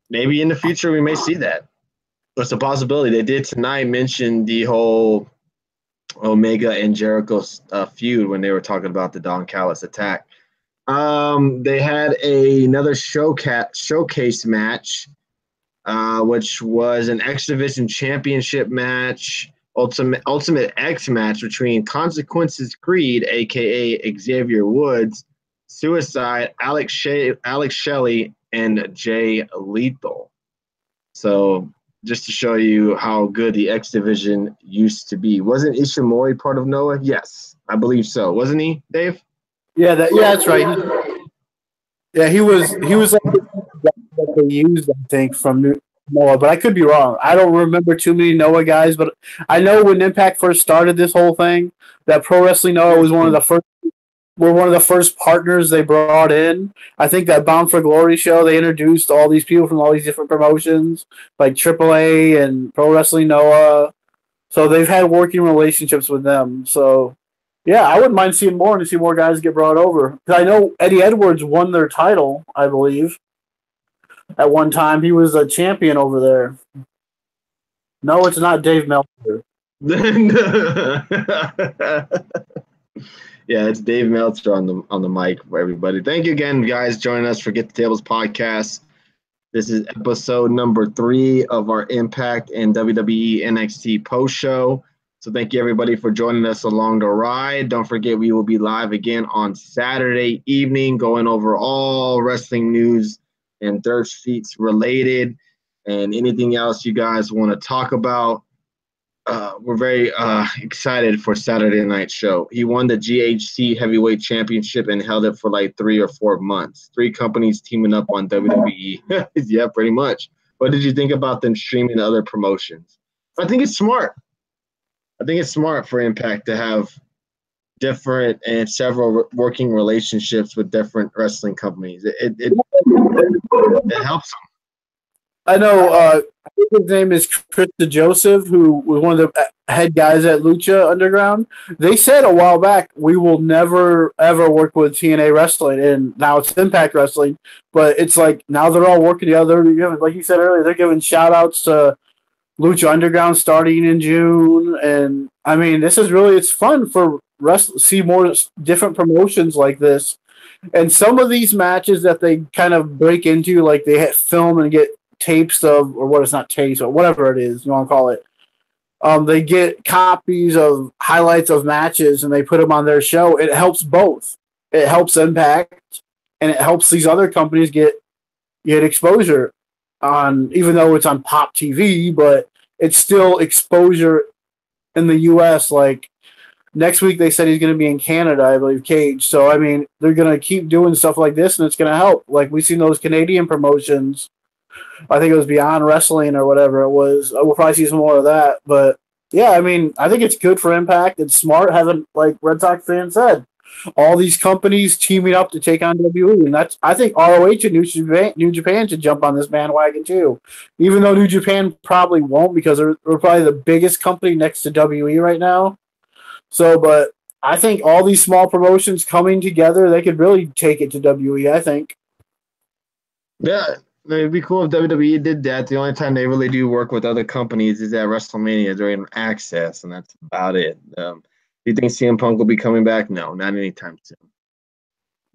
maybe in the future we may see that. It's a possibility. They did tonight mention the whole Omega and Jericho feud when they were talking about the Don Callis attack. They had another showcase match, which was an X Division Championship match, Ultimate X match between Consequences Creed, aka Xavier Woods, Suicide, Alex Shelley, and Jay Lethal. So just to show you how good the X Division used to be. Wasn't Ishimori part of Noah? Yes, I believe so. Wasn't he, Dave? Yeah, that's right. He was like that they used, I think, from Noah, but I could be wrong. I don't remember too many Noah guys, but I know when Impact first started this whole thing, that Pro Wrestling Noah was one of the first partners they brought in. I think that Bound for Glory show, they introduced all these people from all these different promotions, like AAA and Pro Wrestling Noah. So they've had working relationships with them. So yeah, I wouldn't mind seeing more and see more guys get brought over. Because I know Eddie Edwards won their title, I believe, at one time. He was a champion over there. No, it's not Dave Meltzer. Yeah, it's Dave Meltzer on the mic for everybody. Thank you again, guys, joining us for Get the Tables podcast. This is episode number 3 of our Impact and WWE NXT post show. So thank you, everybody, for joining us along the ride. Don't forget, we will be live again on Saturday evening, going over all wrestling news and third seats related and anything else you guys want to talk about. We're very excited for Saturday night show. He won the GHC Heavyweight Championship and held it for like 3 or 4 months. 3 companies teaming up on WWE. Yeah, pretty much. What did you think about them streaming other promotions? I think it's smart. I think it's smart for Impact to have different and several working relationships with different wrestling companies. It helps them. I know I think his name is Chris DeJoseph, who was one of the head guys at Lucha Underground. They said a while back, we will never, ever work with TNA Wrestling, and now it's Impact Wrestling. But it's like now they're all working together. Like you said earlier, they're giving shout-outs to Lucha Underground starting in June. And, I mean, it's fun for see more different promotions like this. And some of these matches that they kind of break into, like they film and get tapes of, or what it's not tapes, or whatever it is you want to call it. They get copies of highlights of matches and they put them on their show. It helps both. It helps Impact and it helps these other companies get exposure on, even though it's on Pop TV, but it's still exposure in the US. Like next week they said he's going to be in Canada, I believe, Cage. So I mean, they're going to keep doing stuff like this and it's going to help. Like we've seen those Canadian promotions. I think it was Beyond Wrestling or whatever it was. We'll probably see some more of that. But yeah, I mean, I think it's good for Impact. It's smart having, like Red Sox fans said, all these companies teaming up to take on WWE. And I think ROH and New Japan should jump on this bandwagon too. Even though New Japan probably won't because they're probably the biggest company next to WWE right now. So, but I think all these small promotions coming together, they could really take it to WWE, I think. Yeah. It'd be cool if WWE did that. The only time they really do work with other companies is at WrestleMania during Access, and that's about it. Do you think CM Punk will be coming back? No, not anytime soon.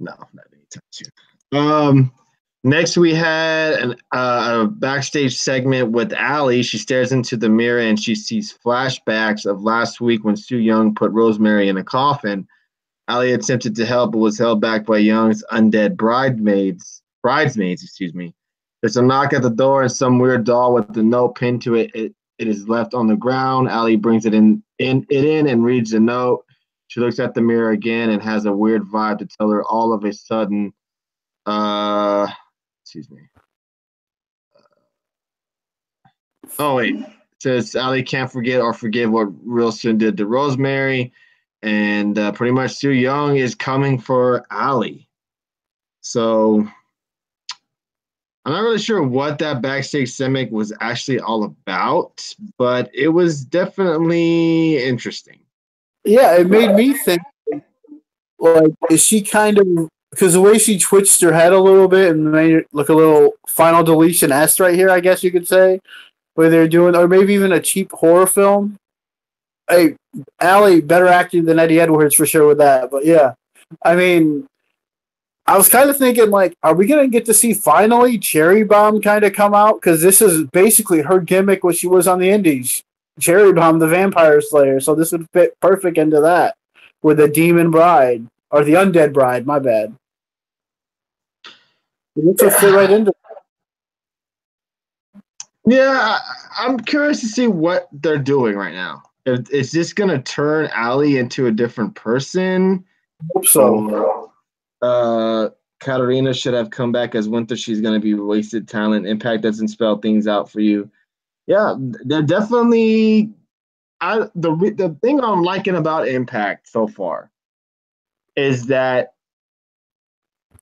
No, not anytime soon. Next, we had a backstage segment with Allie. She stares into the mirror and she sees flashbacks of last week when Su Yung put Rosemary in a coffin. Allie attempted to help but was held back by Young's undead bridesmaids. There's a knock at the door and some weird doll with the note pinned to it. It is left on the ground. Allie brings it in and reads the note. She looks at the mirror again and has a weird vibe to tell her all of a sudden. It says Allie can't forget or forgive what Wilson did to Rosemary. And pretty much Su Yung is coming for Allie. So I'm not really sure what that backstage segment was actually all about, but it was definitely interesting. Yeah, it made me think, like, is she kind of, because the way she twitched her head a little bit and made it look a little Final Deletion S right here, I guess you could say, where they're doing, or maybe even a cheap horror film. Hey, Allie, better acting than Eddie Edwards for sure with that. But yeah, I mean, I was kind of thinking, like, are we gonna get to see finally Cherry Bomb kind of come out? Because this is basically her gimmick when she was on the Indies, Cherry Bomb, the Vampire Slayer. So this would fit perfect into that with the Demon Bride or the Undead Bride. My bad. This would fit right into. Yeah, I'm curious to see what they're doing right now. Is this gonna turn Allie into a different person? Hope so. Or Katarina should have come back as Winter. She's gonna be wasted talent. Impact doesn't spell things out for you. Yeah, they're definitely. The thing I'm liking about Impact so far is that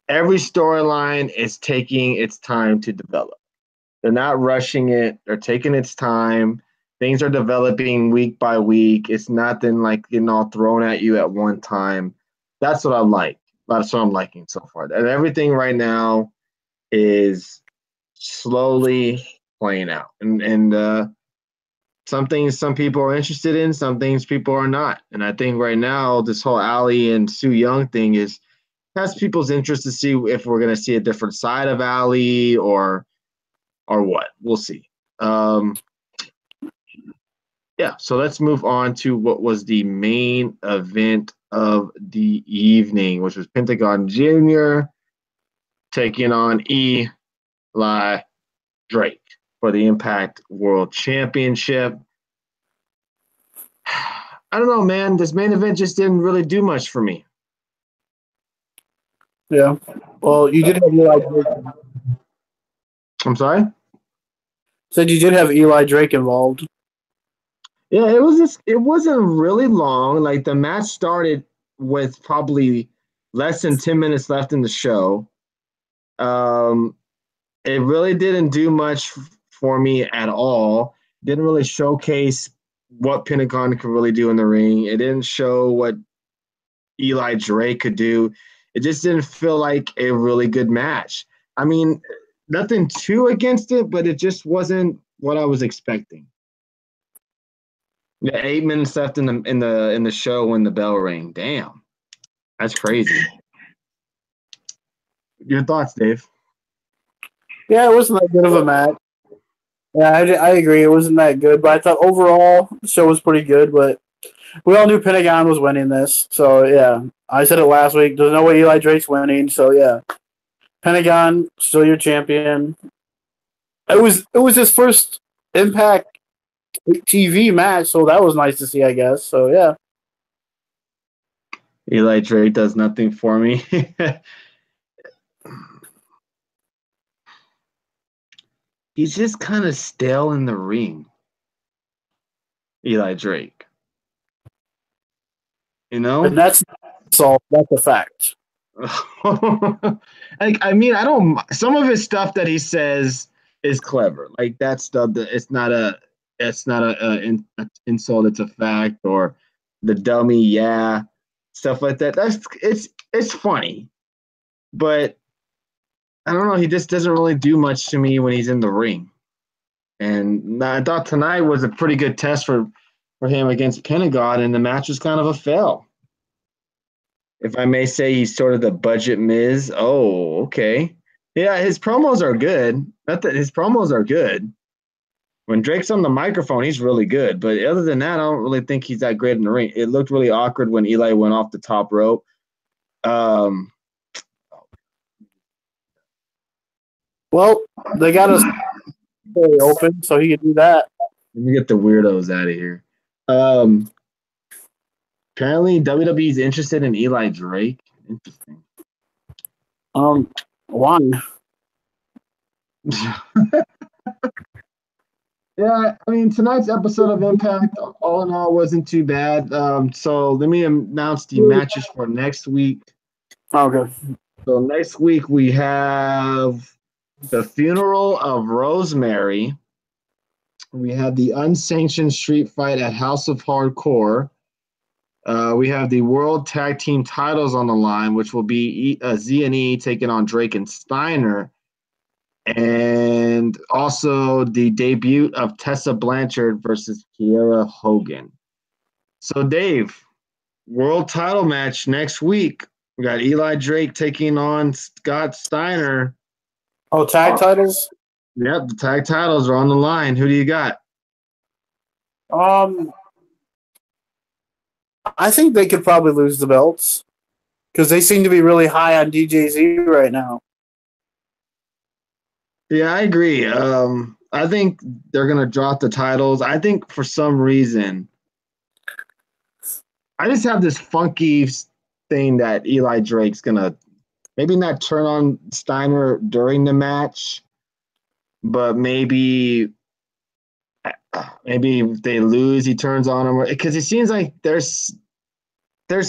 every storyline is taking its time to develop. They're not rushing it. They're taking its time. Things are developing week by week. It's nothing like getting all thrown at you at one time. That's what I like. That's what I'm liking so far. And everything right now is slowly playing out. And some things some people are interested in, some things people are not. And I think right now this whole Ali and Sue Young thing is has people's interest to see if we're going to see a different side of Ali or what. We'll see. Yeah, so let's move on to what was the main event of the evening, which was Pentagon Jr. taking on Eli Drake for the Impact World Championship. I don't know, man. This main event just didn't really do much for me. Yeah. Well, you did have Eli Drake. I'm sorry? Said you did have Eli Drake involved. Yeah, it wasn't really long. Like the match started with probably less than 10 minutes left in the show. Um, it really didn't do much for me at all. Didn't really showcase what Pentagon could really do in the ring. It didn't show what Eli Drake could do. It just didn't feel like a really good match. I mean, nothing too against it, but it just wasn't what I was expecting. Yeah, 8 minutes left in the show when the bell rang. Damn, that's crazy. Your thoughts, Dave? Yeah, it wasn't that good of a match. Yeah, I agree. It wasn't that good, but I thought overall the show was pretty good. But we all knew Pentagon was winning this, so yeah. I said it last week. There's no way Eli Drake's winning, so yeah. Pentagon still your champion. It was his first Impact TV match, so that was nice to see, I guess. So yeah. Eli Drake does nothing for me. He's just kind of stale in the ring. Eli Drake. You know? And that's a fact. I mean, I don't. Some of his stuff that he says is clever. Like that stuff. That it's not a insult. It's a fact. Or the dummy, yeah, stuff like that. It's funny, but I don't know. He just doesn't really do much to me when he's in the ring. And I thought tonight was a pretty good test for him against Pentagon, and the match was kind of a fail. If I may say, he's sort of the budget Miz. Oh, okay. Yeah, his promos are good. Not that his promos are good. When Drake's on the microphone, he's really good. But other than that, I don't really think he's that great in the ring. It looked really awkward when Eli went off the top rope. Well, they got us open, so he could do that. Let me get the weirdos out of here. Apparently, WWE's interested in Eli Drake. Interesting. Why? Yeah, I mean, tonight's episode of Impact, all in all, wasn't too bad. So let me announce the matches for next week. Okay. So next week we have the funeral of Rosemary. We have the unsanctioned street fight at House of Hardcore. We have the World Tag Team titles on the line, which will be Z and E taking on Drake and Steiner. And also the debut of Tessa Blanchard versus Kiera Hogan. So, Dave, world title match next week. We got Eli Drake taking on Scott Steiner. Oh, tag titles? Yep, the tag titles are on the line. Who do you got? I think they could probably lose the belts because they seem to be really high on DJZ right now. Yeah, I agree. I think they're gonna drop the titles. I think for some reason, I just have this funky thing that Eli Drake's gonna maybe not turn on Steiner during the match, but maybe if they lose, he turns on him because it seems like there's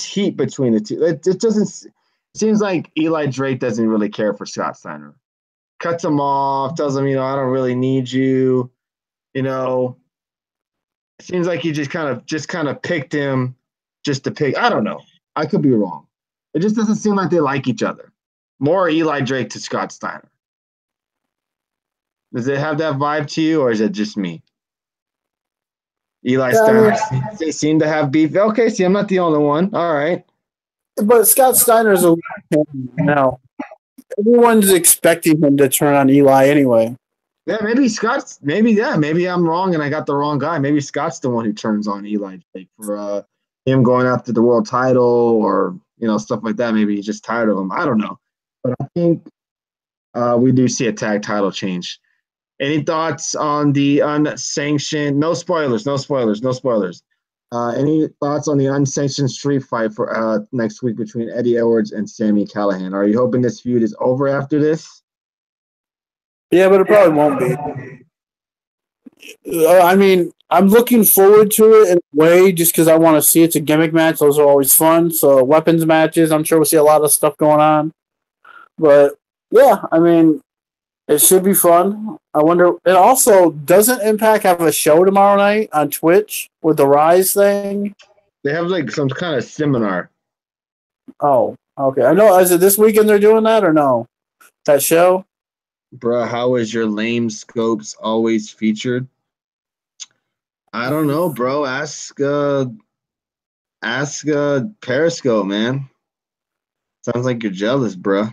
heat between the two. It doesn't. It seems like Eli Drake doesn't really care for Scott Steiner. Cuts him off, tells him, I don't really need you. It seems like he just kind of picked him just to pick. I don't know. I could be wrong. It just doesn't seem like they like each other. More Eli Drake to Scott Steiner. Does it have that vibe to you, or is it just me? Eli Steiner, they seem to have beef. Okay, see, I'm not the only one. All right. But Scott Steiner's a now. Everyone's expecting him to turn on Eli anyway. Yeah, maybe I'm wrong and I got the wrong guy. Maybe Scott's the one who turns on Eli Drake for him going after the world title or stuff like that. Maybe he's just tired of him. I don't know, but I think we do see a tag title change. Any thoughts on the unsanctioned? No spoilers. Any thoughts on the unsanctioned street fight for next week between Eddie Edwards and Sami Callihan? Are you hoping this feud is over after this? Yeah, but it probably won't be. I mean, I'm looking forward to it in a way just because I want to see it's a gimmick match. Those are always fun. So weapons matches, I'm sure we'll see a lot of stuff going on. But yeah, I mean, it should be fun. I wonder. It also doesn't Impact have a show tomorrow night on Twitch with the Rise thing. They have like some kind of seminar. Oh, okay. I know. Is it this weekend they're doing that or no? That show? Bruh, how is your lame scopes always featured? I don't know, bro. Ask Periscope, man. Sounds like you're jealous, bro.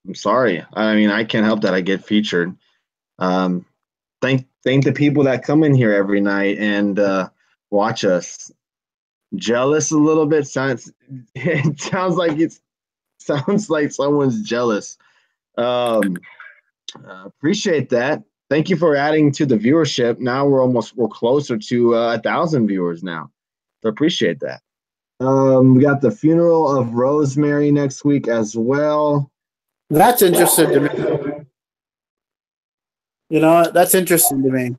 I'm sorry. I mean, I can't help that I get featured. Thank the people that come in here every night and watch us. Jealous a little bit. Sounds like someone's jealous. Appreciate that. Thank you for adding to the viewership. Now we're closer to 1,000 viewers now. So appreciate that. We got the funeral of Rosemary next week as well. That's interesting to me. That's interesting to me.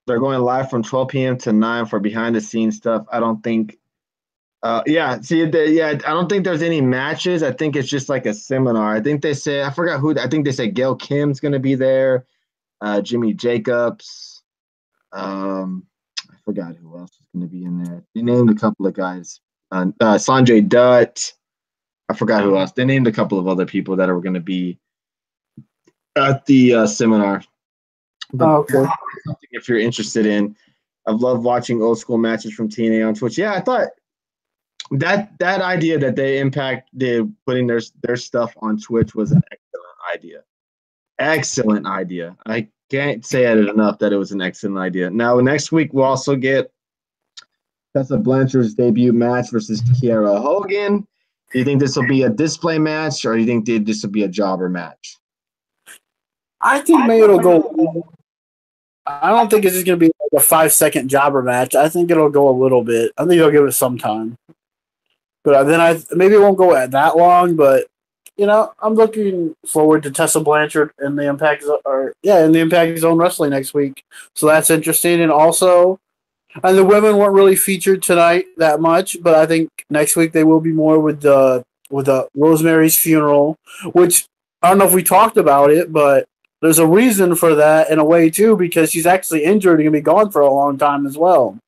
They're going live from 12 p.m. to 9 for behind-the-scenes stuff. I don't think I don't think there's any matches. I think it's just like a seminar. I think they say, I forgot who, I think they said Gail Kim's going to be there, Jimmy Jacobs. I forgot who else is going to be in there. They named a couple of guys. Sanjay Dutt. I forgot who else. They named a couple of other people that are going to be at the seminar. Okay. Something if you're interested in. I've loved watching old school matches from TNA on Twitch. Yeah, I thought that idea that they Impact did putting their stuff on Twitch was an excellent idea. Excellent idea. I can't say it enough that it was an excellent idea. Now, next week we'll also get Tessa Blanchard's debut match versus Kiera Hogan. Do you think this will be a display match, or do you think this will be a jobber match? I think maybe it'll go. I don't think it's just going to be like a 5-second jobber match. I think it'll go a little bit. I think they'll give it some time. But then maybe it won't go at that long. But I'm looking forward to Tessa Blanchard in the Impact Zone Wrestling next week. So that's interesting. And also, the women weren't really featured tonight that much, but I think next week they will be more with the Rosemary's funeral, which I don't know if we talked about it, but there's a reason for that in a way too, because she's actually injured and gonna be gone for a long time as well.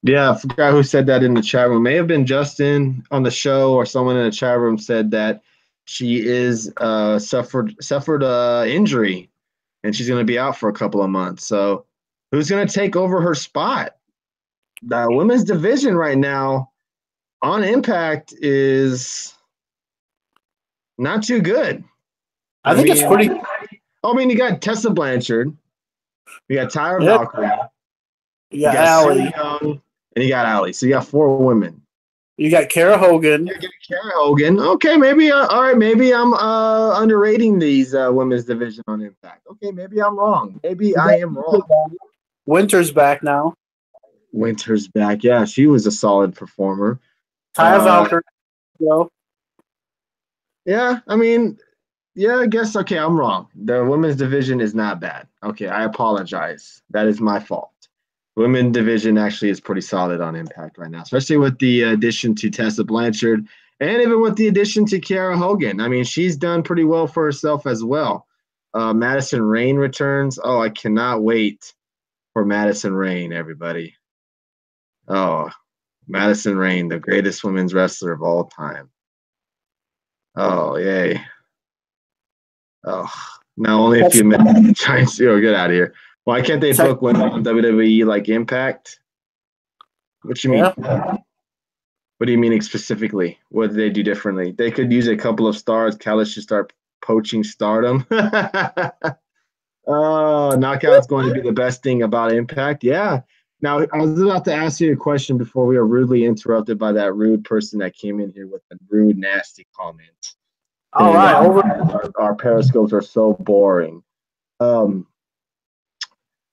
Yeah, I forgot who said that in the chat room. May have been Justin on the show, or someone in the chat room said that she is suffered injury, and she's going to be out for a couple of months. So, who's going to take over her spot? The women's division right now on Impact is not too good. I think it's pretty. I mean, you got Tessa Blanchard, you got Tyra Valkyrie, you got Allie, Young, and you got Allie. So you got 4 women. You got Kara Hogan. Kara Hogan. Okay, maybe all right. Maybe I'm underrating these women's division on Impact. Okay, maybe I'm wrong. Maybe I am wrong. Winter's back now. Winter's back. Yeah, she was a solid performer. Tyra Valkyrie. Yeah, I mean, yeah, I guess. Okay, I'm wrong. The women's division is not bad. Okay, I apologize. That is my fault. Women's division actually is pretty solid on Impact right now, especially with the addition to Tessa Blanchard and even with the addition to Kiara Hogan. I mean, she's done pretty well for herself as well. Madison Rayne returns. Oh, I cannot wait for Madison Rayne, everybody. Oh, Madison Rayne, the greatest women's wrestler of all time. Oh, yay. Oh, now only a few minutes. Trying to get out of here. Why can't they book women on WWE like Impact? What you mean? Yeah. What do you mean specifically? What do they do differently? They could use a couple of stars. Callis should start poaching Stardom. Knockout's going to be the best thing about Impact. Yeah. Now, I was about to ask you a question before we were rudely interrupted by that rude person that came in here with a rude, nasty comment. All right. Our periscopes are so boring.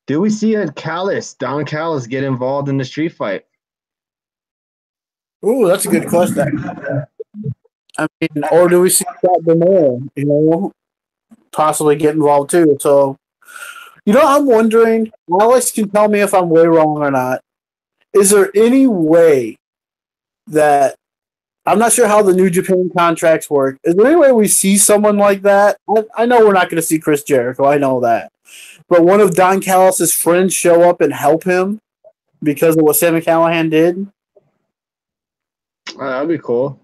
Do we see Don Callis get involved in the street fight? Ooh, that's a good question. I mean, or do we see Scott Demore, possibly get involved too? So, I'm wondering, Alex can tell me if I'm way wrong or not. Is there any way that, I'm not sure how the New Japan contracts work. Is there any way we see someone like that? I know we're not going to see Chris Jericho. I know that. But one of Don Callis' friends show up and help him because of what Sami Callihan did? That'd be cool.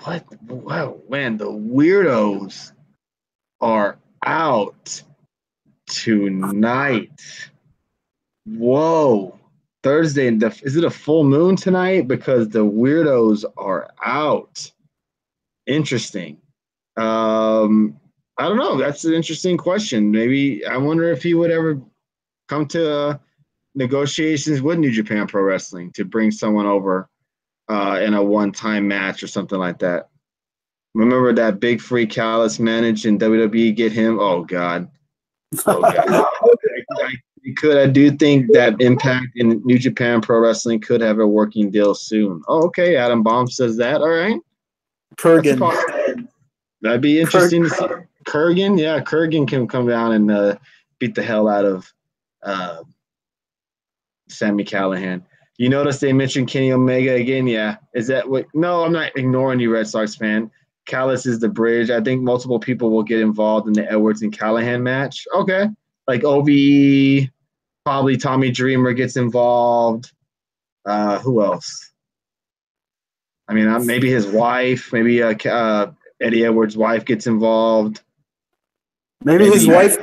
What? Wow, man, the weirdos are out tonight. Whoa. Thursday, is it a full moon tonight? Because the weirdos are out. Interesting. I don't know. That's an interesting question. Maybe I wonder if he would ever come to negotiations with New Japan Pro Wrestling to bring someone over in a one-time match or something like that. Remember that Big Free Callis managed in WWE? Get him? Oh God. I do think that Impact in New Japan Pro Wrestling could have a working deal soon. Oh, okay. Adam Baum says that. All right. Kurgan. That'd be interesting to see. Kurgan, yeah, Kurgan can come down and beat the hell out of Sami Callihan. You notice they mentioned Kenny Omega again? Yeah. Is that what? No, I'm not ignoring you, Red Sox fan. Callis is the bridge. I think multiple people will get involved in the Edwards and Callihan match. Okay. Like OVE, probably Tommy Dreamer gets involved. Who else? I mean, maybe his wife, maybe Eddie Edwards' wife gets involved. Maybe his wife.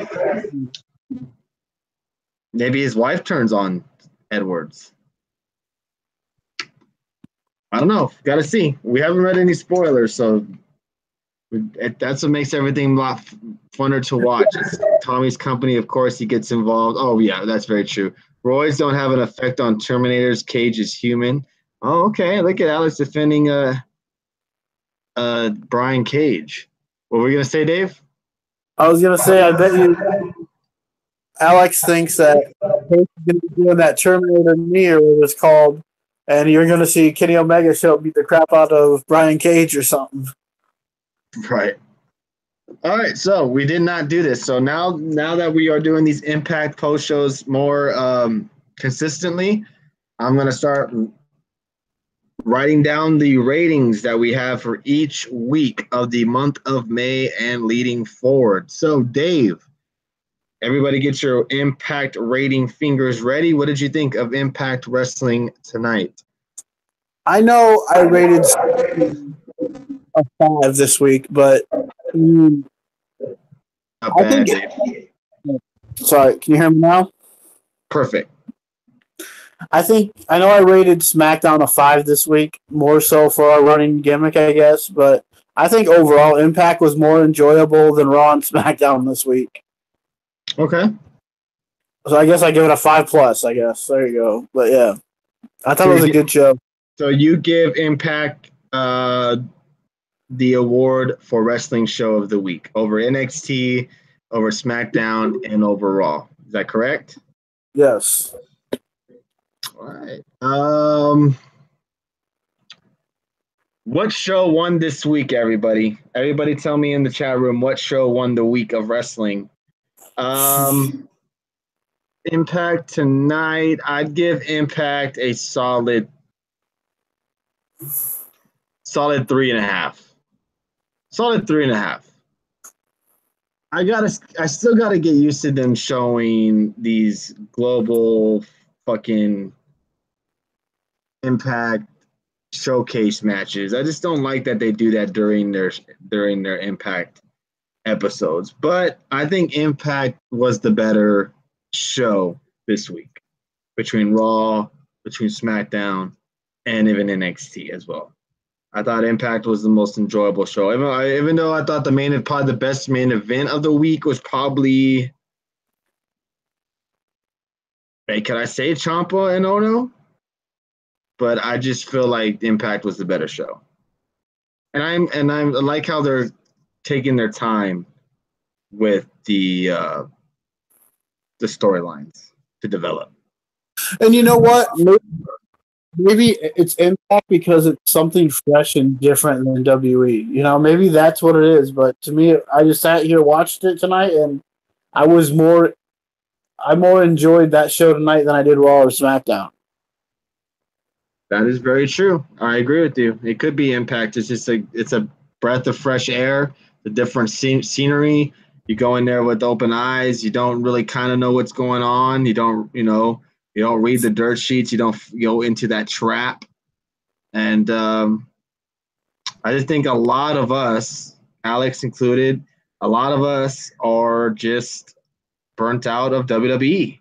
Maybe his wife turns on Edwards. I don't know. Got to see. We haven't read any spoilers, so that's what makes everything a lot funner to watch. It's Tommy's company, of course, he gets involved. Oh, yeah, that's very true. Roids don't have an effect on Terminators. Cage is human. Oh, okay. Look at Alex defending Brian Cage. What were you going to say, Dave? I was going to say, I bet you Alex thinks that Cage is going to be doing that Terminator knee or what it's called, and you're going to see Kenny Omega show up beat the crap out of Brian Cage or something. Right. All right, so we did not do this. So now that we are doing these Impact post shows more consistently, I'm going to start writing down the ratings that we have for each week of the month of May and leading forward. So, Dave, Everybody get your Impact rating fingers ready. What did you think of Impact Wrestling tonight? I know I rated a 5 this week, but Not I think. bad, Dave. Sorry, can you hear me now? Perfect. I know I rated SmackDown a 5 this week, more so for our running gimmick, I guess, but I think overall Impact was more enjoyable than Raw and SmackDown this week. Okay. So I guess I give it a 5+, I guess. There you go. But yeah, I thought it was a good show. So you give Impact the award for Wrestling Show of the Week over NXT, over SmackDown, and over Raw. Is that correct? Yes. All right. What show won this week, everybody? Everybody tell me in the chat room what show won the week of wrestling. Impact tonight, I'd give Impact a solid 3.5. Solid 3.5. I still gotta get used to them showing these global fucking Impact showcase matches. I just don't like that they do that during their Impact episodes. But I think Impact was the better show this week between Raw, between SmackDown, and even NXT as well. I thought Impact was the most enjoyable show. Even though I thought probably the best main event of the week was probably, can I say Ciampa and Ono? But I just feel like Impact was the better show. And I like how they're taking their time with the storylines to develop. And you know what? Maybe it's Impact because it's something fresh and different than WWE. You know, maybe that's what it is. But to me, I just sat here, watched it tonight, and I more enjoyed that show tonight than I did Raw or SmackDown. That is very true. I agree with you. It could be Impact. It's just it's a breath of fresh air, the different scenery. You go in there with open eyes. You don't really kind of know what's going on. You don't read the dirt sheets. You don't go into that trap. And I just think a lot of us, Alex included, a lot of us are just burnt out of WWE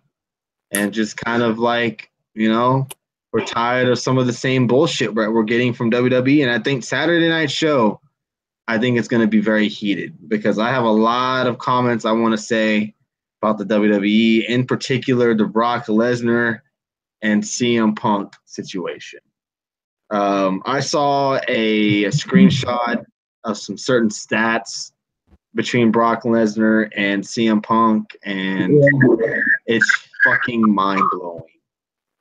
and just kind of like, we're tired of some of the same bullshit we're getting from WWE. And I think Saturday night show, I think it's going to be very heated because I have a lot of comments I want to say about the WWE, in particular the Brock Lesnar and CM Punk situation. I saw a screenshot of some certain stats between Brock Lesnar and CM Punk, and it's fucking mind blowing.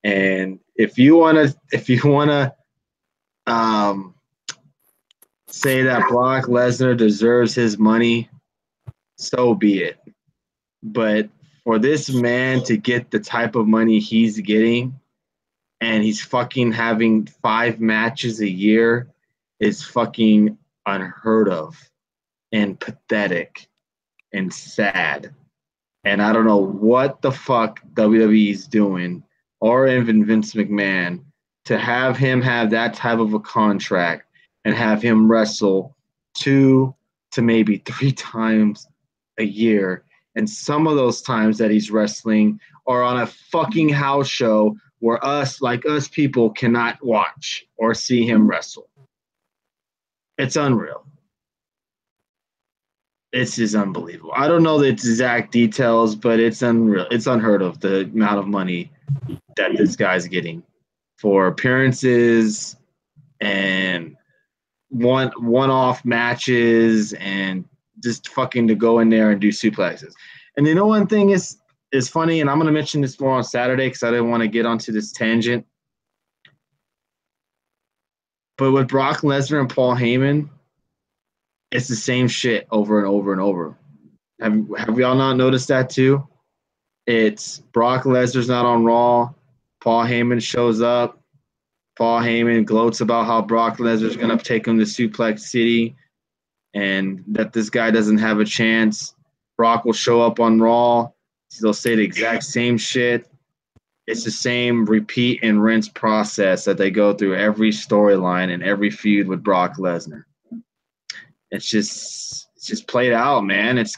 And if you wanna say that Brock Lesnar deserves his money, so be it. But for this man to get the type of money he's getting, and he's fucking having 5 matches a year, is fucking unheard of and pathetic and sad. And I don't know what the fuck WWE's doing, or even Vince McMahon, to have him have that type of a contract and have him wrestle 2 to maybe 3 times a year. And some of those times that he's wrestling are on a fucking house show where us people cannot watch or see him wrestle. It's unreal. It's just unbelievable. I don't know the exact details, but it's unreal. It's unheard of, the amount of money that this guy's getting for appearances and one-off matches and just fucking to go in there and do suplexes. And you know, one thing is funny, and I'm going to mention this more on Saturday because I didn't want to get onto this tangent. But with Brock Lesnar and Paul Heyman, it's the same shit over and over and over. Have y'all not noticed that too? It's Brock Lesnar's not on Raw. Paul Heyman shows up. Paul Heyman gloats about how Brock Lesnar's going to take him to Suplex City and that this guy doesn't have a chance. Brock will show up on Raw. They'll say the exact same shit. It's the same repeat and rinse process that they go through every storyline and every feud with Brock Lesnar. It's just played out, man. It's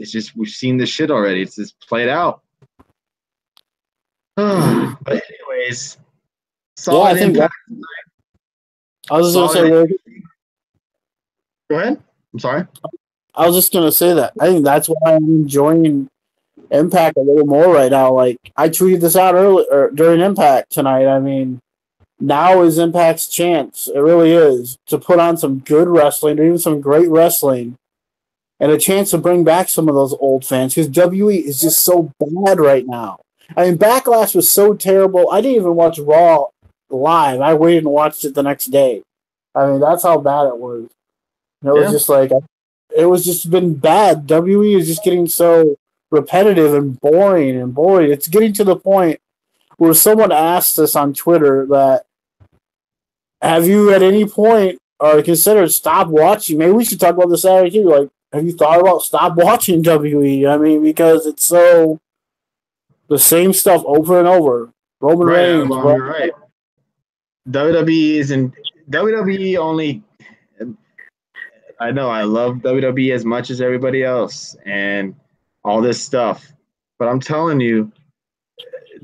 just we've seen this shit already. It's just played out. But anyways, solid Impact. I was just gonna say. Go ahead. I'm sorry. I was just gonna say that. I think that's why I'm enjoying Impact a little more right now. Like I tweeted this out earlier during Impact tonight. I mean, now is Impact's chance. It really is to put on some good wrestling, or even some great wrestling, and a chance to bring back some of those old fans because WWE is just so bad right now. I mean, Backlash was so terrible. I didn't even watch Raw live. I waited and watched it the next day. I mean, that's how bad it was. It was just like it was just been bad. WWE is just getting so repetitive and boring. It's getting to the point where someone asked us on Twitter that have you at any point considered stop watching? Maybe we should talk about this Saturday too. Like, have you thought about stop watching WWE? I mean, because it's so the same stuff over and over. Roman Reigns. Well, you're right. WWE only. I know I love WWE as much as everybody else and all this stuff, but I'm telling you,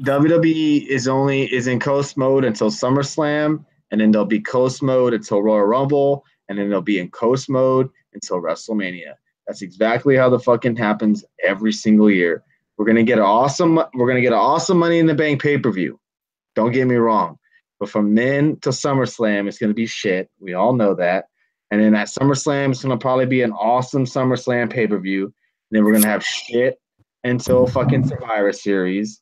WWE is in coast mode until SummerSlam, and then they'll be coast mode until Royal Rumble, and then they'll be in coast mode until WrestleMania. That's exactly how the fucking happens every single year. We're gonna get an awesome Money in the Bank pay-per-view. Don't get me wrong, but from then to SummerSlam, it's gonna be shit. We all know that. And then at SummerSlam, it's gonna probably be an awesome SummerSlam pay-per-view. And then we're gonna have shit until fucking Survivor Series.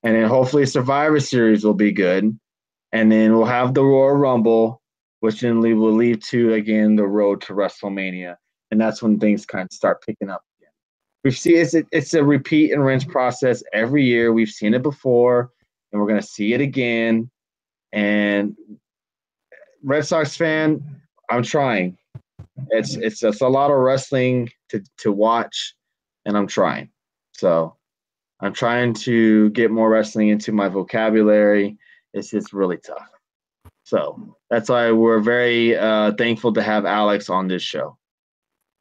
And then hopefully Survivor Series will be good. And then we'll have the Royal Rumble, which then will lead to, again, the road to WrestleMania. And that's when things kind of start picking up again. We've seen it's a repeat and rinse process every year. We've seen it before, and we're going to see it again. And Red Sox fan, I'm trying. It's just a lot of wrestling to watch, and I'm trying. So I'm trying to get more wrestling into my vocabulary. It's just really tough. So that's why we're very thankful to have Alex on this show.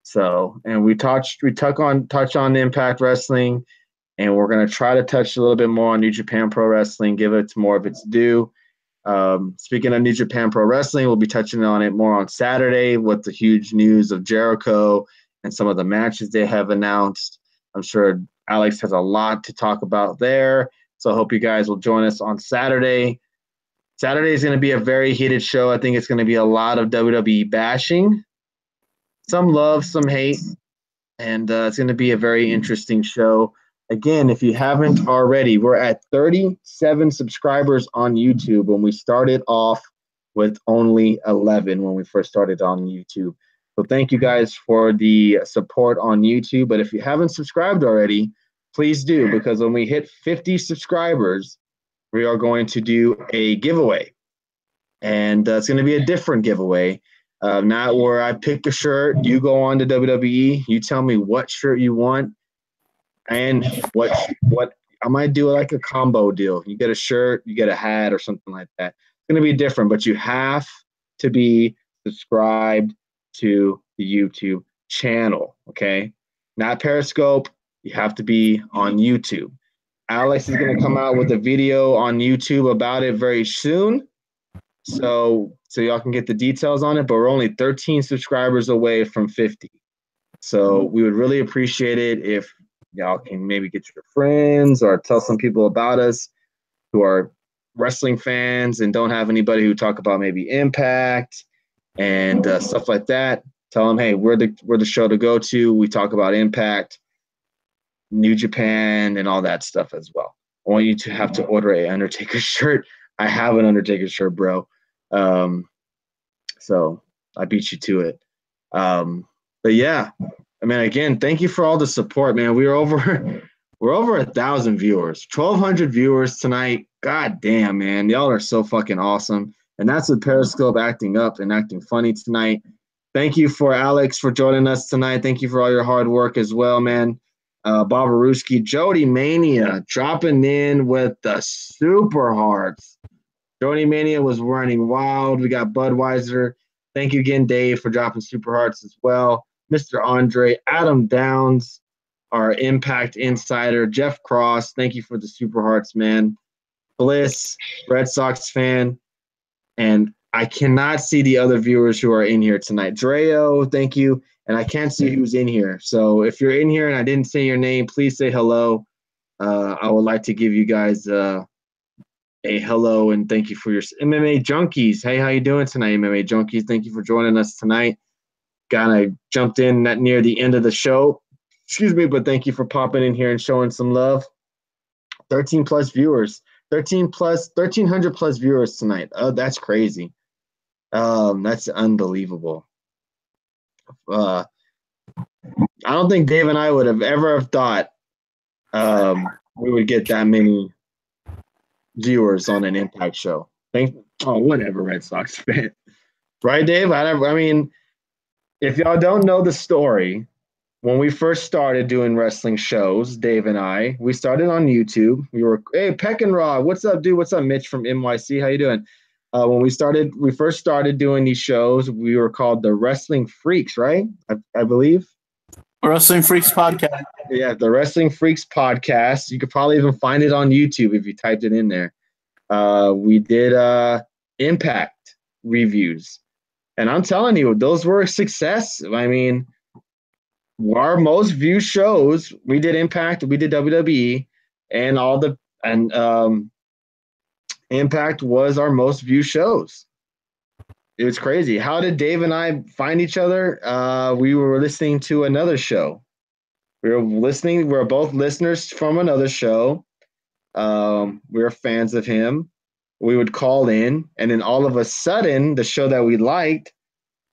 So, and we touch on Impact Wrestling, and we're going to try to touch a little bit more on New Japan Pro Wrestling, give it more of its due. Speaking of New Japan Pro Wrestling, we'll be touching on it more on Saturday with the huge news of Jericho and some of the matches they have announced. I'm sure Alex has a lot to talk about there. So I hope you guys will join us on Saturday. Saturday is going to be a very heated show. I think it's going to be a lot of WWE bashing. Some love, some hate. And it's going to be a very interesting show. Again, if you haven't already, we're at 37 subscribers on YouTube when we started off with only 11 when we first started on YouTube. So thank you guys for the support on YouTube. But if you haven't subscribed already, please do, because when we hit 50 subscribers, we are going to do a giveaway. And it's going to be a different giveaway. Not where I pick a shirt, you go on to WWE, you tell me what shirt you want, and what I might do like a combo deal. You get a shirt, you get a hat or something like that. It's going to be different, but you have to be subscribed to the YouTube channel, okay? Not Periscope. You have to be on YouTube. Alex is going to come out with a video on YouTube about it very soon. So y'all can get the details on it, but we're only 13 subscribers away from 50. So we would really appreciate it if y'all can maybe get your friends or tell some people about us who are wrestling fans and don't have anybody who talk about maybe Impact and stuff like that. Tell them, hey, we're the show to go to. We talk about Impact, New Japan, and all that stuff as well. I want you to have to order a Undertaker shirt. I have an Undertaker shirt, bro. So I beat you to it. But yeah, I mean, again, thank you for all the support, man. We're over 1,000 viewers, 1,200 viewers tonight. God damn, man. Y'all are so fucking awesome. And that's with Periscope acting up and acting funny tonight. Thank you for Alex for joining us tonight. Thank you for all your hard work as well, man. Babaruski, Jody Mania dropping in with the Super Hearts. Jody Mania was running wild. We got Budweiser. Thank you again, Dave, for dropping Super Hearts as well. Mr. Andre, Adam Downs, our Impact Insider, Jeff Cross, thank you for the Super Hearts, man. Bliss, Red Sox fan, and I cannot see the other viewers who are in here tonight. Dreo, thank you, and I can't see who's in here. So if you're in here and I didn't say your name, please say hello. I would like to give you guys a hello and thank you for your MMA Junkies. Hey, how you doing tonight, MMA Junkies? Thank you for joining us tonight. Kind of jumped in near the end of the show. Excuse me, but thank you for popping in here and showing some love. 13 plus viewers. 1,300 plus viewers tonight. Oh, that's crazy. That's unbelievable. I don't think Dave and I would have ever thought we would get that many viewers on an Impact show. Whatever, Red Sox fan. Right, Dave? I mean, if y'all don't know the story, when we first started doing wrestling shows, Dave and I, we started on YouTube. We were, hey, Peck and Raw, what's up, dude? What's up, Mitch from NYC? How you doing? When we first started doing these shows, we were called the Wrestling Freaks, right? I believe. Wrestling Freaks Podcast. Yeah, the Wrestling Freaks Podcast. You could probably even find it on YouTube if you typed it in there. We did Impact reviews. And I'm telling you, those were a success. I mean, our most viewed shows, we did Impact, we did WWE, and Impact was our most viewed shows. It was crazy. How did Dave and I find each other? We were listening to another show. We were both listeners from another show. We were fans of him. We would call in, and then all of a sudden, the show that we liked,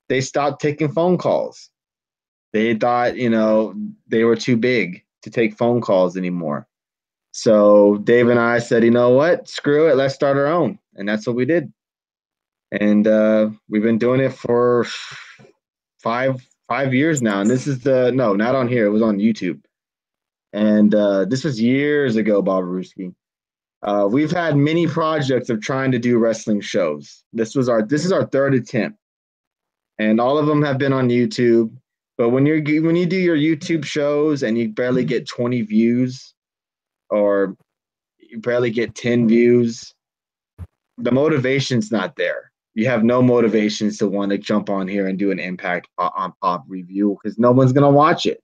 they stopped taking phone calls. They thought, they were too big to take phone calls anymore. So Dave and I said, you know what? Screw it. Let's start our own. And that's what we did. And we've been doing it for five years now. And this is no, not on here. It was on YouTube. And this was years ago, Bob Ruski. We've had many projects of trying to do wrestling shows. This is our third attempt. And all of them have been on YouTube. But when you do your YouTube shows and you barely get 20 views or you barely get 10 views, the motivation's not there. You have no motivations to want to jump on here and do an Impact on Pop review because no one's going to watch it.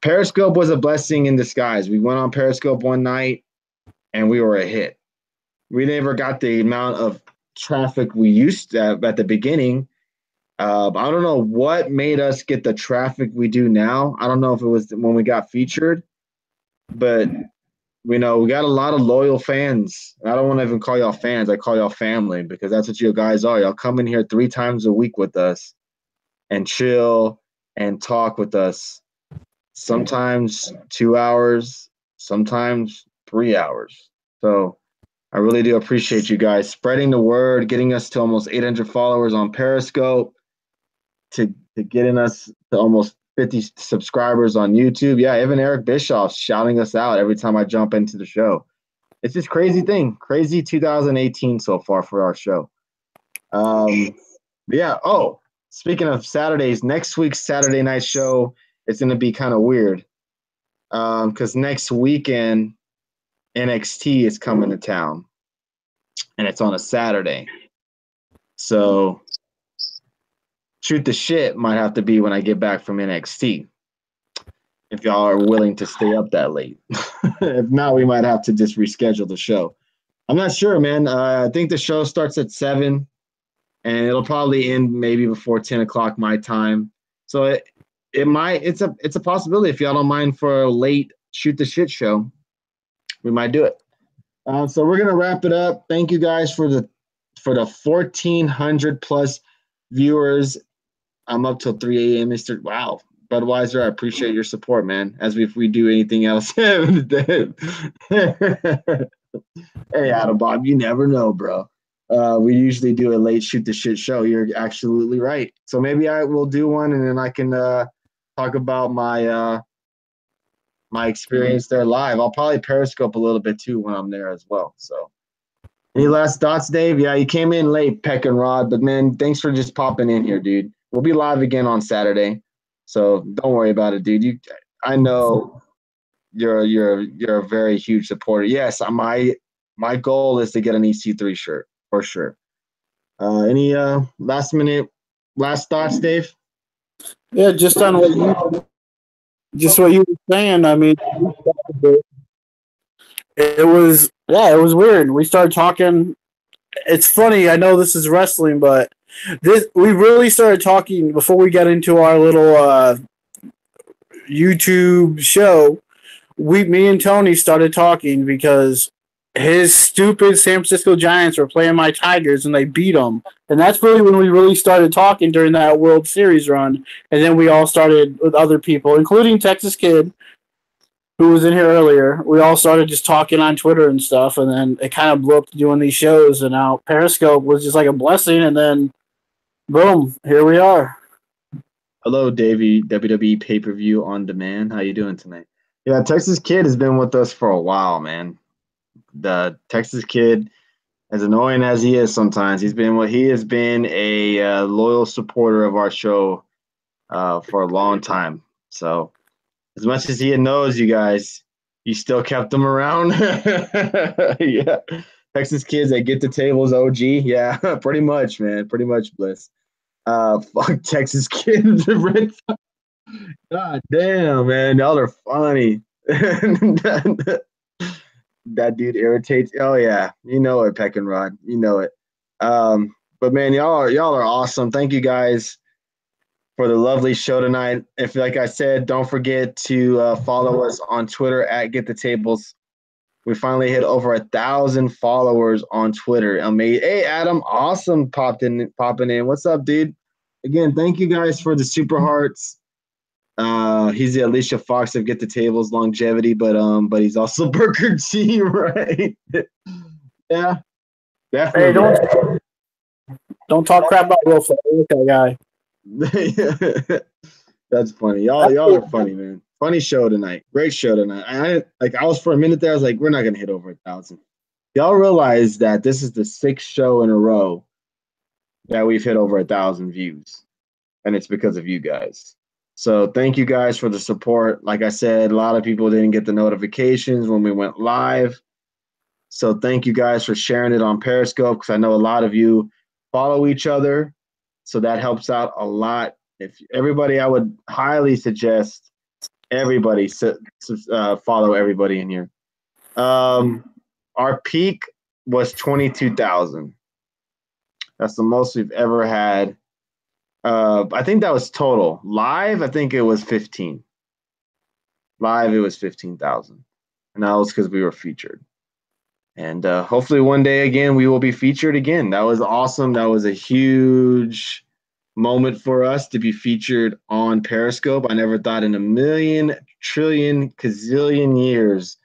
Periscope was a blessing in disguise. We went on Periscope one night and we were a hit. We never got the amount of traffic we used to at the beginning. I don't know what made us get the traffic we do now. I don't know if it was when we got featured, but we got a lot of loyal fans. I don't want to even call y'all fans. I call y'all family because that's what you guys are. Y'all come in here 3 times a week with us and chill and talk with us. Sometimes 2 hours, sometimes 3 hours. So I really do appreciate you guys spreading the word, getting us to almost 800 followers on Periscope, to getting us to almost 50 subscribers on YouTube. Yeah, even Eric Bischoff's shouting us out every time I jump into the show. It's just crazy thing. Crazy 2018 so far for our show. Yeah. Oh, speaking of Saturdays, next week's Saturday night show is going to be kind of weird because next weekend NXT is coming to town and it's on a Saturday. So Shoot the Shit might have to be when I get back from NXT. If y'all are willing to stay up that late. If not, we might have to just reschedule the show. I'm not sure, man. I think the show starts at 7, and it'll probably end maybe before 10 o'clock my time. So it's a possibility. If y'all don't mind for a late Shoot the Shit show, we might do it. So we're gonna wrap it up. Thank you guys for the 1,400 plus viewers. I'm up till 3 a.m. Wow. Budweiser, I appreciate your support, man. As if we do anything else. Hey, Adam Bob, you never know, bro. We usually do a late Shoot the Shit show. You're absolutely right. So maybe I will do one, and then I can talk about my my experience there live. I'll probably Periscope a little bit too when I'm there as well. So, any last thoughts, Dave? Yeah, you came in late, Peck and Rod, but man, thanks for just popping in here, dude. We'll be live again on Saturday, so don't worry about it, dude. I know you're a very huge supporter. Yes, my goal is to get an EC3 shirt for sure. Any last thoughts, Dave? Yeah, just on what you were saying. I mean, it was weird. We started talking. It's funny. I know this is wrestling, but we really started talking before we got into our little YouTube show. Me and Tony started talking because his stupid San Francisco Giants were playing my Tigers and they beat them. And that's really when we really started talking during that World Series run. And then we all started with other people, including Texas Kid, who was in here earlier. We all started just talking on Twitter and stuff. And then it kind of blew up doing these shows. And now Periscope was just like a blessing. And then, boom, here we are. Hello, Davey, WWE Pay-Per-View on Demand. How you doing tonight? Yeah, Texas Kid has been with us for a while, man. The Texas Kid, as annoying as he is sometimes, he has been a loyal supporter of our show for a long time. So as much as he knows you guys, you still kept him around. Yeah, Texas Kids that get the tables, OG. Yeah, pretty much, man. Pretty much, Bliss. Fuck Texas Kids. God damn, man, y'all are funny. That dude irritates. Oh yeah, you know it, Peck and Rod. You know it. But man, y'all are awesome. Thank you guys for the lovely show tonight. If, like I said, don't forget to follow us on Twitter at Get the Tables. We finally hit over 1,000 followers on Twitter. Amazing. Hey, Adam, awesome popping in. What's up, dude? Again, thank you guys for the super hearts. He's the Alicia Fox of Get the Tables longevity, but he's also Burger T, right? Yeah, definitely. Hey, don't talk crap about Will Ferrell. Look at that guy. That's funny. Y'all are funny, man. Funny show tonight. Great show tonight. I was for a minute there. I was like, we're not gonna hit over 1,000. Y'all realize that this is the 6th show in a row that we've hit over 1,000 views, and it's because of you guys. So thank you guys for the support. Like I said, a lot of people didn't get the notifications when we went live. So thank you guys for sharing it on Periscope, because I know a lot of you follow each other. So that helps out a lot. If everybody, I would highly suggest everybody follow everybody in here. Our peak was 22,000. That's the most we've ever had. I think that was total. Live, I think it was 15. Live, it was 15,000. And that was because we were featured. And hopefully one day again, we will be featured again. That was awesome. That was a huge moment for us to be featured on Periscope. I never thought in a million, trillion, gazillion years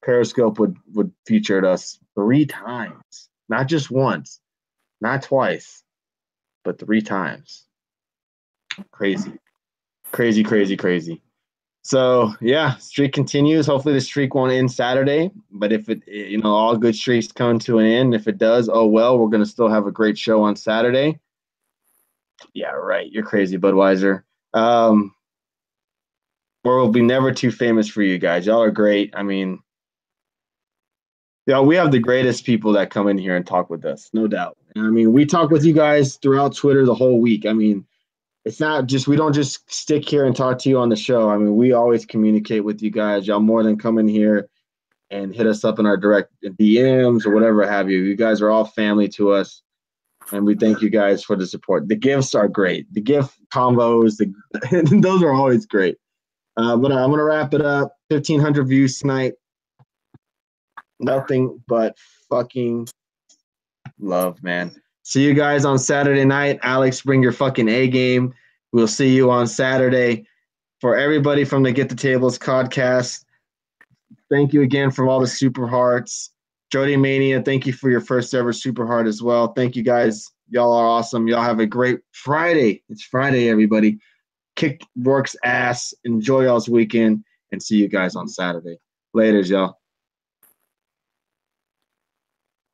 Periscope would feature us 3 times. Not just once, not twice, but 3 times. Crazy. So yeah, streak continues. Hopefully the streak won't end Saturday, but if it, all good streaks come to an end. If it does, oh well, we're gonna still have a great show on Saturday. Yeah, right. You're crazy, Budweiser. We'll be never too famous for you guys. Y'all are great. I mean, we have the greatest people that come in here and talk with us, no doubt. And I mean, we talk with you guys throughout Twitter the whole week. I mean, it's not just, we don't just stick here and talk to you on the show. I mean, we always communicate with you guys. Y'all more than come in here and hit us up in our direct DMs or whatever have you. You guys are all family to us, and we thank you guys for the support. The gifts are great. The gift combos, those are always great. But I'm going to wrap it up. 1,500 views tonight. Nothing but fucking love, man. See you guys on Saturday night. Alex, bring your fucking A game. We'll see you on Saturday. For everybody from the Get the Tables podcast, thank you again for all the super hearts. Jody Mania, thank you for your first ever super heart as well. Thank you guys. Y'all are awesome. Y'all have a great Friday. It's Friday, everybody. Kick Rourke's ass. Enjoy y'all's weekend. and see you guys on Saturday. Laters, y'all.